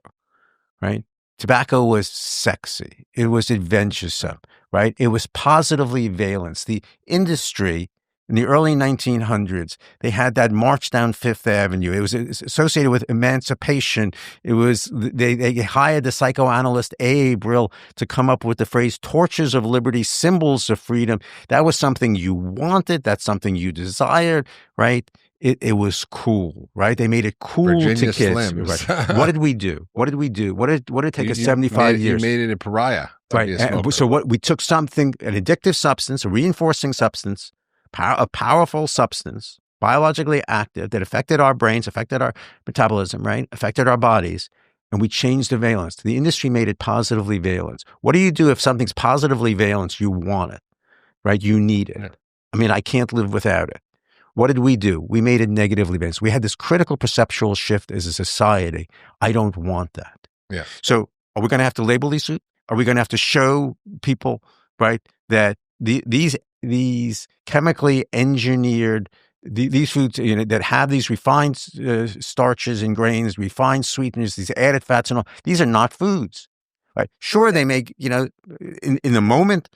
right? Tobacco was sexy. It was adventuresome, right? It was positively valence. The industry in the early 1900s, they had that march down Fifth Avenue. It was associated with emancipation. It was, they hired the psychoanalyst A. Brill to come up with the phrase torches of liberty, symbols of freedom. That was something you wanted. That's something you desired, right? It was cool, right? They made it cool Virginia to kids. Slims. Right. What did we do? What did it take us 75 years? You made it a pariah. Right. So we took something, an addictive substance, a reinforcing substance, a powerful substance, biologically active, that affected our brains, affected our metabolism, right? Affected our bodies. And we changed the valence. The industry made it positively valence. What do you do if something's positively valence? You want it, right? You need it. Yeah. I can't live without it. What did we do? We made it negatively valence. We had this critical perceptual shift as a society. I don't want that. Yeah. So are we going to have to label these? Are we going to have to show people, right, that these these chemically engineered these foods, that have these refined starches and grains, refined sweeteners, these added fats and all. These are not foods, right? Sure, they make, in the moment,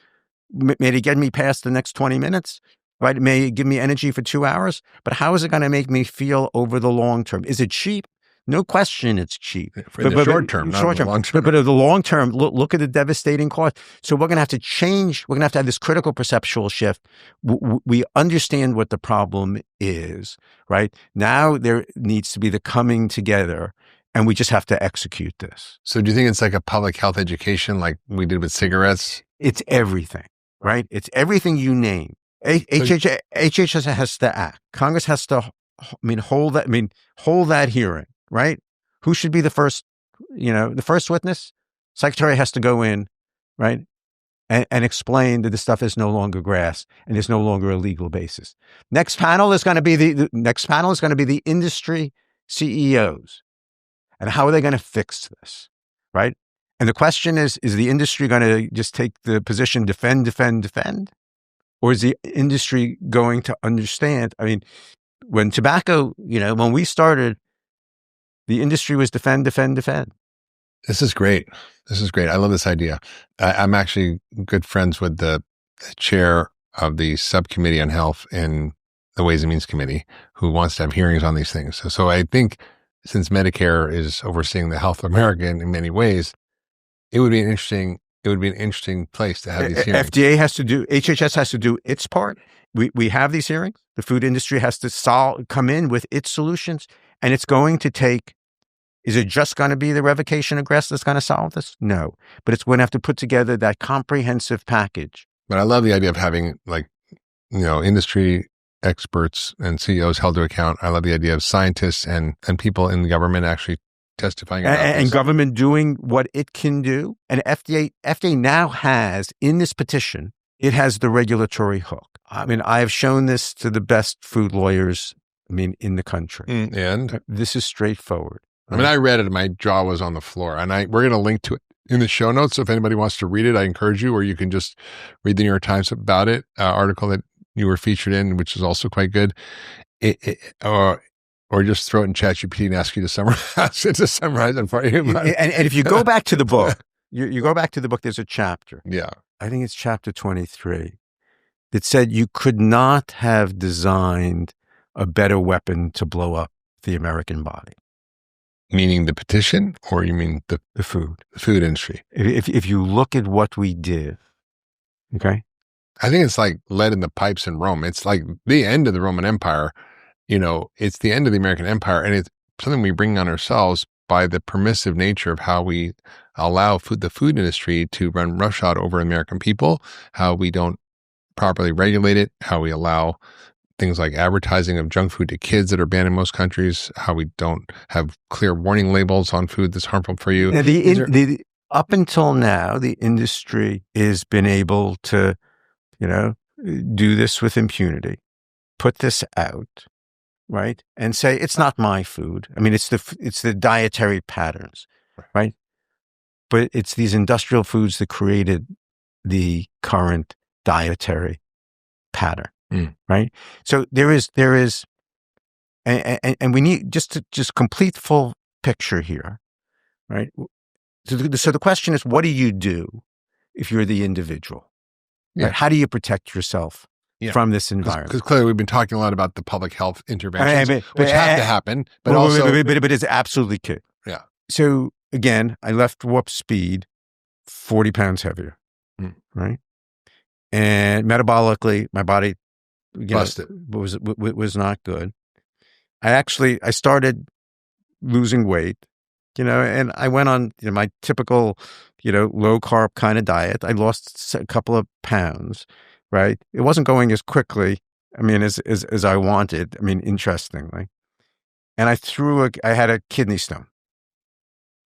may it get me past the next 20 minutes, right? It may give me energy for 2 hours, but how is it going to make me feel over the long term? Is it cheap? No question it's cheap. In the short term, not in the long term. But in the long term, look at the devastating cost. So we're going to have to change. We're going to have this critical perceptual shift. We understand what the problem is, right? Now there needs to be the coming together, and we just have to execute this. So do you think it's like a public health education like we did with cigarettes? It's everything, right? It's everything you name. HHS has to act. Congress has to, hold that hearing. Right? Who should be the first witness? Secretary has to go in, right? And explain that this stuff is no longer GRAS and there's no longer a legal basis. Next panel is going to be the industry CEOs. And how are they going to fix this? Right? And the question is the industry going to just take the position, defend? Or is the industry going to understand? When tobacco, when we started, the industry was defend. This is great. I love this idea. I'm actually good friends with the chair of the subcommittee on health in the Ways and Means Committee, who wants to have hearings on these things. So I think since Medicare is overseeing the health of America in many ways, it would be an interesting place to have these hearings. HHS has to do its part. We have these hearings. The food industry has to come in with its solutions, and it's going to take. Is it just going to be the revocation of GRAS that's going to solve this? No, but it's going to have to put together that comprehensive package. But I love the idea of having industry experts and CEOs held to account. I love the idea of scientists and people in the government actually testifying about this. And government doing what it can do. And FDA now has, in this petition, it has the regulatory hook. I have shown this to the best food lawyers, in the country. And this is straightforward. I read it and my jaw was on the floor, and we're going to link to it in the show notes. So if anybody wants to read it, I encourage you, or you can just read the New York Times about it, article that you were featured in, which is also quite good. Or just throw it in ChatGPT and ask you to summarize it for you. And if you go back to the book, you go back to the book, there's a chapter. Yeah. I think it's chapter 23 that said you could not have designed a better weapon to blow up the American body. Meaning the petition, or you mean the food? The food industry. If you look at what we did, okay? I think it's like lead in the pipes in Rome. It's like the end of the Roman Empire. It's the end of the American Empire, and it's something we bring on ourselves by the permissive nature of how we allow the food industry to run roughshod over American people, how we don't properly regulate it, how we allow things like advertising of junk food to kids that are banned in most countries, how we don't have clear warning labels on food that's harmful for you. Now, up until now, the industry has been able to, do this with impunity, put this out, right, and say it's not my food. It's the dietary patterns, right? But it's these industrial foods that created the current dietary pattern. Right. So there is, and we need just complete full picture here. Right. So the question is, what do you do if you're the individual? Yeah. Right? How do you protect yourself from this environment? Because clearly we've been talking a lot about the public health interventions, which have to happen, but it's absolutely key. Yeah. So again, I left Warp Speed 40 pounds heavier. Right. And metabolically, my body was not good. I started losing weight, and I went on my typical, low carb kind of diet. I lost a couple of pounds, right? It wasn't going as quickly, as I wanted. Interestingly, and I had a kidney stone.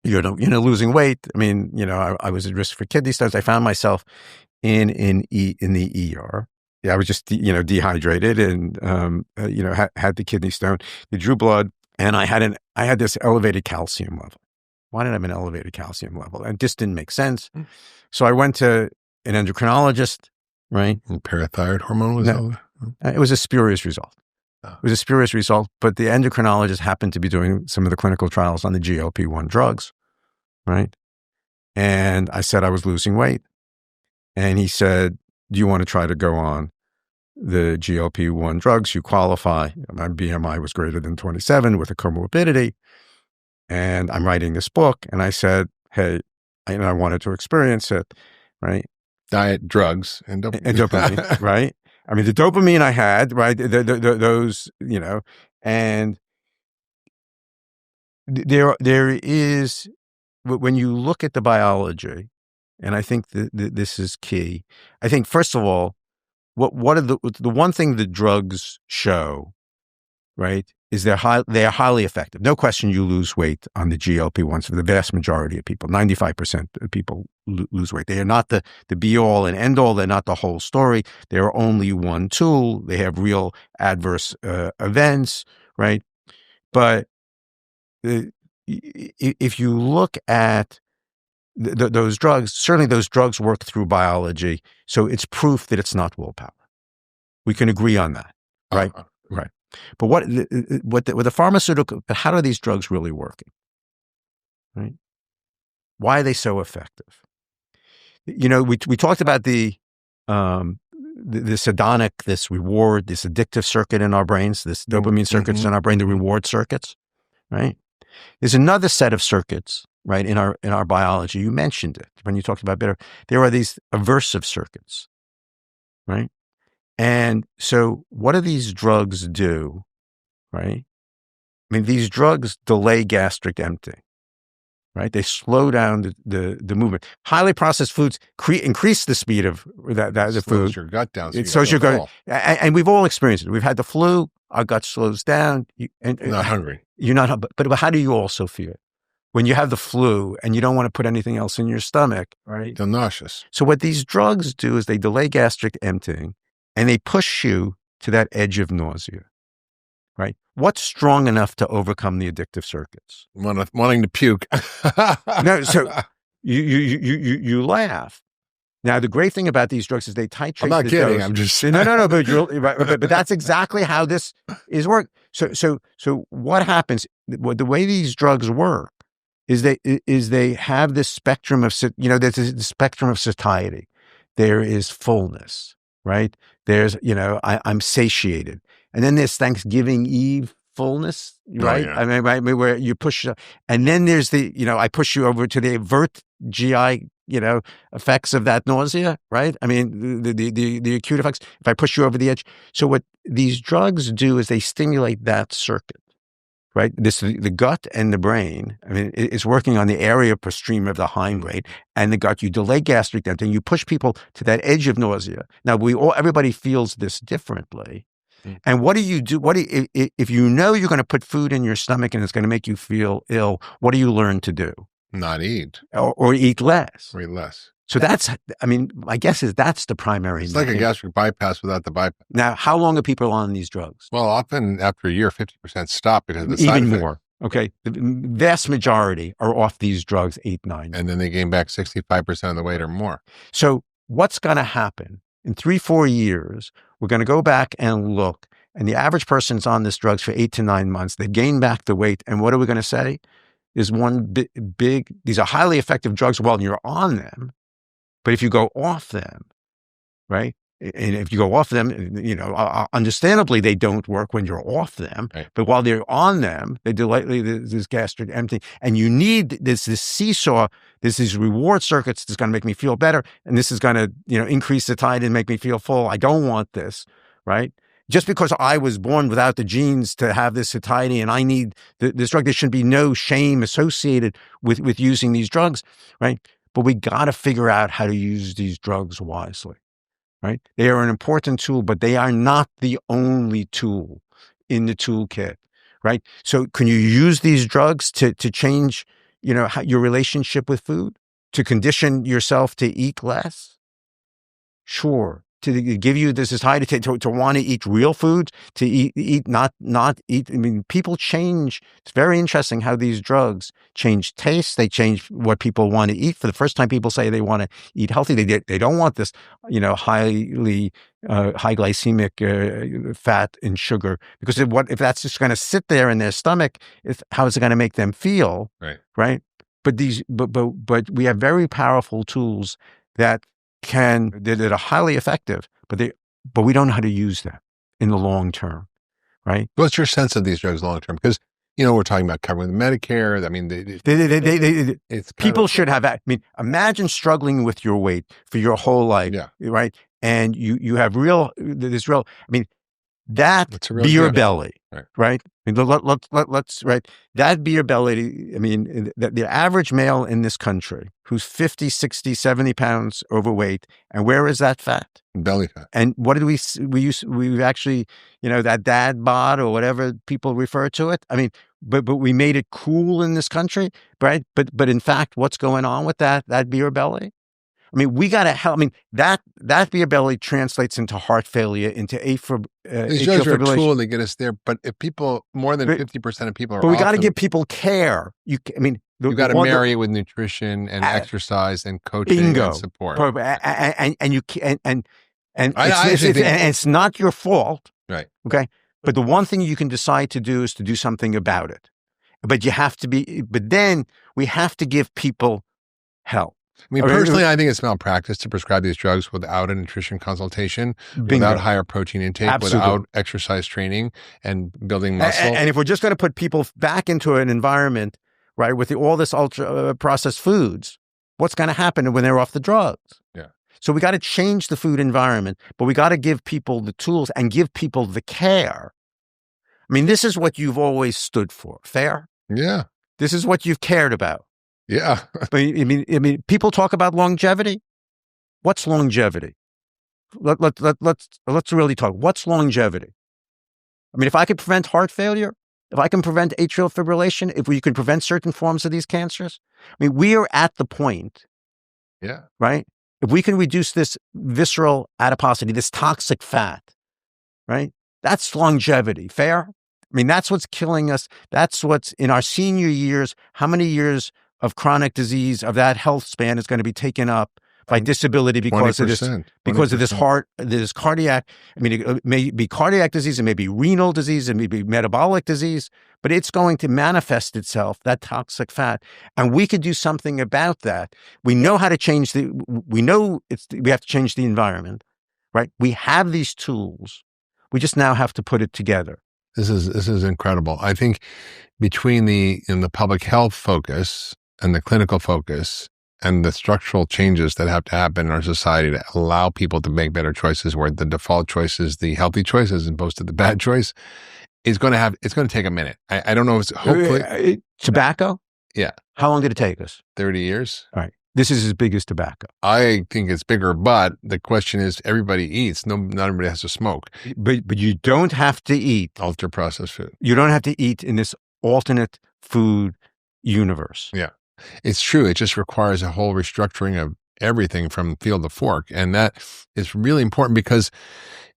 Losing weight. I was at risk for kidney stones. I found myself in the ER. Yeah, I was just, dehydrated and, had the kidney stone. They drew blood, and I had this elevated calcium level. Why did I have an elevated calcium level? And this didn't make sense. So I went to an endocrinologist, right? And parathyroid hormone was No. It was a spurious result. Oh. It was a spurious result, but the endocrinologist happened to be doing some of the clinical trials on the GLP-1 drugs, right? And I said I was losing weight. And he said, do you want to try to go on the GLP-1 drugs? You qualify. My BMI was greater than 27 with a comorbidity. And I'm writing this book. And I said, hey, I wanted to experience it, right? Diet, drugs, and dopamine. And dopamine, right? I mean, the dopamine I had, right? Those, and there is, when you look at the biology, and I think that this is key. I think, first of all, what are the one thing the drugs show, right, is they are highly effective. No question you lose weight on the GLP-1s for the vast majority of people. 95% of people lose weight. They are not the be-all and end-all. They're not the whole story. They're only one tool. They have real adverse events, right? But if you look at those drugs, certainly those drugs work through biology. So it's proof that it's not willpower. We can agree on that, right? Right. But what the pharmaceutical, but how are these drugs really working? Right? Why are they so effective? We talked about this hedonic, this reward, this addictive circuit in our brains, this dopamine circuits in our brain, the reward circuits, right? There's another set of circuits, right, in our biology. You mentioned it when you talked about better. There are these aversive circuits, right? And so what do these drugs do, right? I mean, these drugs delay gastric emptying, right? They slow down the movement. Highly processed foods increase the speed of the food. Slows your gut down. It slows your gut. And we've all experienced it. We've had the flu. Our gut slows down. You're not hungry. You're not, but how do you also feel? When you have the flu and you don't want to put anything else in your stomach, right? Feel nauseous. So what these drugs do is they delay gastric emptying and they push you to that edge of nausea, right? What's strong enough to overcome the addictive circuits? Wanting to puke. No, so you laugh. Now, the great thing about these drugs is they titrate. I'm not the kidding. dose. I'm just no. But that's exactly how this is work. So what happens? The way these drugs work is they have this spectrum of there's the spectrum of satiety. There is fullness, right? There's I'm satiated, and then there's Thanksgiving Eve fullness, right? Oh, yeah. I mean, where you push, and then there's the I push you over to the avert GI effects of that nausea, right? I mean, the acute effects, if I push you over the edge. So what these drugs do is they stimulate that circuit, right? The gut and the brain, I mean, it's working on the area postream of the hindbrain and the gut. You delay gastric emptying, you push people to that edge of nausea. Now, everybody feels this differently. And what do you do? If you know you're going to put food in your stomach and it's going to make you feel ill, what do you learn to do? Not eat. Or eat less. Or eat less. So my guess is that's the primary. It's like a gastric bypass without the bypass. Now, how long are people on these drugs? Well, often after a year, 50% stop because of the side Even effects. more. Okay. The vast majority are off these drugs 8, 9. And then they gain back 65% of the weight or more. So what's going to happen in 3-4 years? We're going to go back and look, and the average person's on this drugs for 8 to 9 months. They gain back the weight. And what are we going to say? Is one big, these are highly effective drugs while you're on them. But if you go off them, right? And if you go off them, understandably, they don't work when you're off them. Right. But while they're on them, they delay this gastric emptying. And you need this seesaw, these reward circuits that's going to make me feel better. And this is going to, increase satiety and make me feel full. I don't want this, right? Just because I was born without the genes to have this satiety and I need this drug, there should be no shame associated with using these drugs, right? But we got to figure out how to use these drugs wisely, right? They are an important tool, but they are not the only tool in the toolkit, right? So can you use these drugs to change, your relationship with food, to condition yourself to eat less? Sure. to give you this desire to want to eat real food, to eat not eat. I mean, people change. It's very interesting how these drugs change taste. They change what people want to eat. For the first time, people say they want to eat healthy. They don't want this, highly high glycemic fat and sugar, because if that's just going to sit there in their stomach, how is it going to make them feel? Right. But we have very powerful tools that are highly effective, but we don't know how to use them in the long term, right? What's your sense of these drugs long term? Because we're talking about covering the Medicare. I mean, people should have. I mean, imagine struggling with your weight for your whole life, right? And you have this real. I mean, that beer belly, right? I mean, let's right. That beer belly. I mean, the average male in this country who's 50, 60, 70 pounds overweight, and where is that fat? Belly fat. And what did we actually, that dad bod or whatever people refer to it. I mean, but we made it cool in this country, right? But in fact, what's going on with that beer belly? I mean, we got to help. I mean, that beer belly translates into heart failure, into these drugs are a tool to get us there. But if more than 50% of people are, but we got to give people care. You got to marry it with nutrition and exercise and coaching and support. And it's not your fault, right? Okay, but the one thing you can decide to do is to do something about it. But you have to be. But then we have to give people help. I mean, personally, I think it's malpractice to prescribe these drugs without a nutrition consultation, without higher protein intake, without exercise training and building muscle. And if we're just going to put people back into an environment, right, with all this ultra processed foods, what's going to happen when they're off the drugs? Yeah. So we got to change the food environment, but we got to give people the tools and give people the care. I mean, this is what you've always stood for. Fair? Yeah. This is what you've cared about. Yeah. But I mean, people talk about longevity. What's longevity? Let's really talk. What's longevity? I mean, if I could prevent heart failure, if I can prevent atrial fibrillation, if we can prevent certain forms of these cancers, I mean, we are at the point. Yeah. Right. If we can reduce this visceral adiposity, this toxic fat, right? That's longevity. Fair? I mean, that's what's killing us. That's what's in our senior years. How many years of chronic disease of that health span is going to be taken up by disability because of this cardiac. I mean, it may be cardiac disease, it may be renal disease, it may be metabolic disease, but it's going to manifest itself, that toxic fat. And we could do something about that. We know how to change we have to change the environment, right? We have these tools. We just now have to put it together. This is incredible. I think between the public health focus and the clinical focus and the structural changes that have to happen in our society to allow people to make better choices, where the default choice is the healthy choice as opposed to the bad choice, it's going to take a minute. I don't know if it's hopefully tobacco. Yeah. How long did it take us? 30 years. All right. This is as big as tobacco. I think it's bigger, but the question is, everybody eats. Not everybody has to smoke. But you don't have to eat ultra processed food. You don't have to eat in this alternate food universe. Yeah. It's true. It just requires a whole restructuring of everything from field to fork. And that is really important because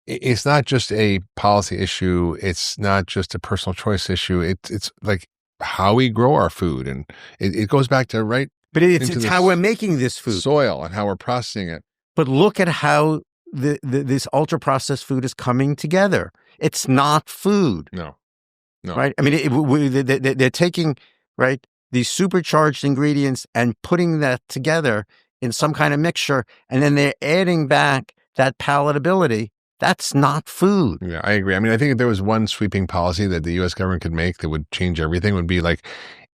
it's not just a policy issue. It's not just a personal choice issue. It's like how we grow our food. And it goes back to But it's how we're making this food. Soil and how we're processing it. But look at how this ultra processed food is coming together. It's not food. No. Right? I mean, they're taking, right, these supercharged ingredients and putting that together in some kind of mixture, and then they're adding back that palatability. That's not food. Yeah, I agree. I mean, I think if there was one sweeping policy that the U.S. government could make that would change everything, would be like,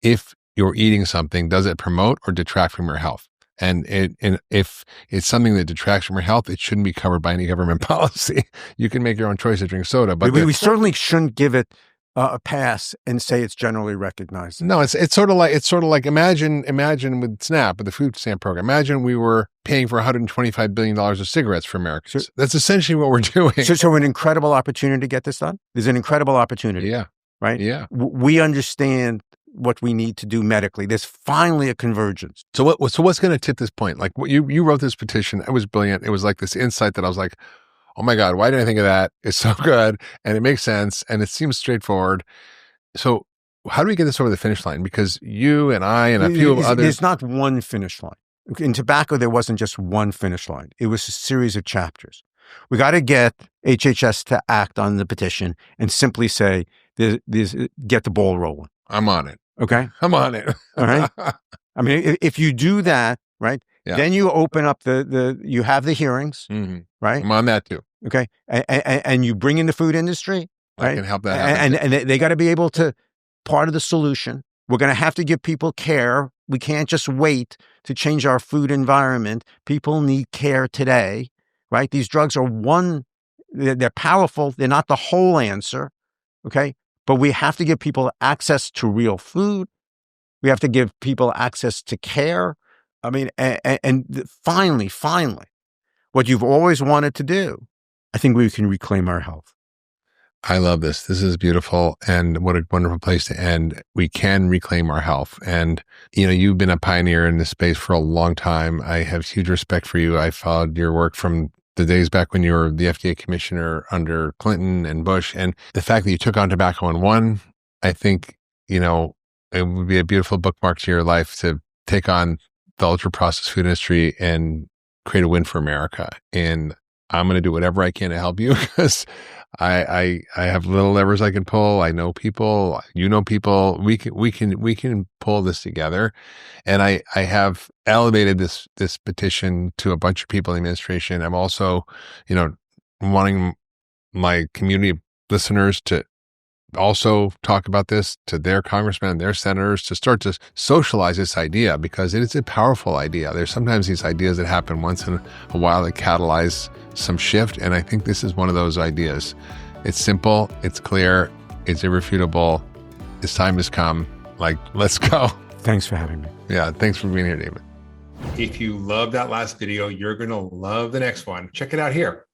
if you're eating something, does it promote or detract from your health? And if it's something that detracts from your health, it shouldn't be covered by any government policy. You can make your own choice to drink soda, but we certainly shouldn't give it a pass and say it's generally recognized. No, it's sort of like imagine with SNAP, with the food stamp program. Imagine we were paying for $125 billion of cigarettes for Americans. That's essentially what we're doing. So an incredible opportunity to get this done. There's an incredible opportunity. Yeah. Right. Yeah. We understand what we need to do medically. There's finally a convergence. So what's going to tip this point? Like you wrote this petition. It was brilliant. It was like this insight that I was like, oh my God, why didn't I think of that? It's so good. And it makes sense. And it seems straightforward. So how do we get this over the finish line? Because you and I and a few others. There's not one finish line. In tobacco, there wasn't just one finish line. It was a series of chapters. We got to get HHS to act on the petition and simply say, get the ball rolling. I'm on it. Okay? I'm on it. All right? I mean, if you do that, right, then you open up you have the hearings, right? I'm on that too. Okay? And you bring in the food industry, right? I can help that happen. And they got to be able to, part of the solution, we're going to have to give people care. We can't just wait to change our food environment. People need care today, right? These drugs are they're powerful. They're not the whole answer, okay? But we have to give people access to real food. We have to give people access to care. I mean, and finally, what you've always wanted to do, I think we can reclaim our health. I love this. This is beautiful. And what a wonderful place to end. We can reclaim our health. And, you've been a pioneer in this space for a long time. I have huge respect for you. I followed your work from the days back when you were the FDA Commissioner under Clinton and Bush. And the fact that you took on tobacco and won, I think, it would be a beautiful bookmark to your life to take on the ultra processed food industry and create a win for America. And I'm going to do whatever I can to help you because I have little levers I can pull. I know people, people. We can pull this together. And I have elevated this petition to a bunch of people in the administration. I'm also, wanting my community listeners to also talk about this to their congressmen and their senators to start to socialize this idea because it is a powerful idea. There's sometimes these ideas that happen once in a while that catalyze some shift. And I think this is one of those ideas. It's simple, it's clear, it's irrefutable. This time has come. Let's go. Thanks for having me. Yeah, thanks for being here, David. If you love that last video, you're going to love the next one. Check it out here.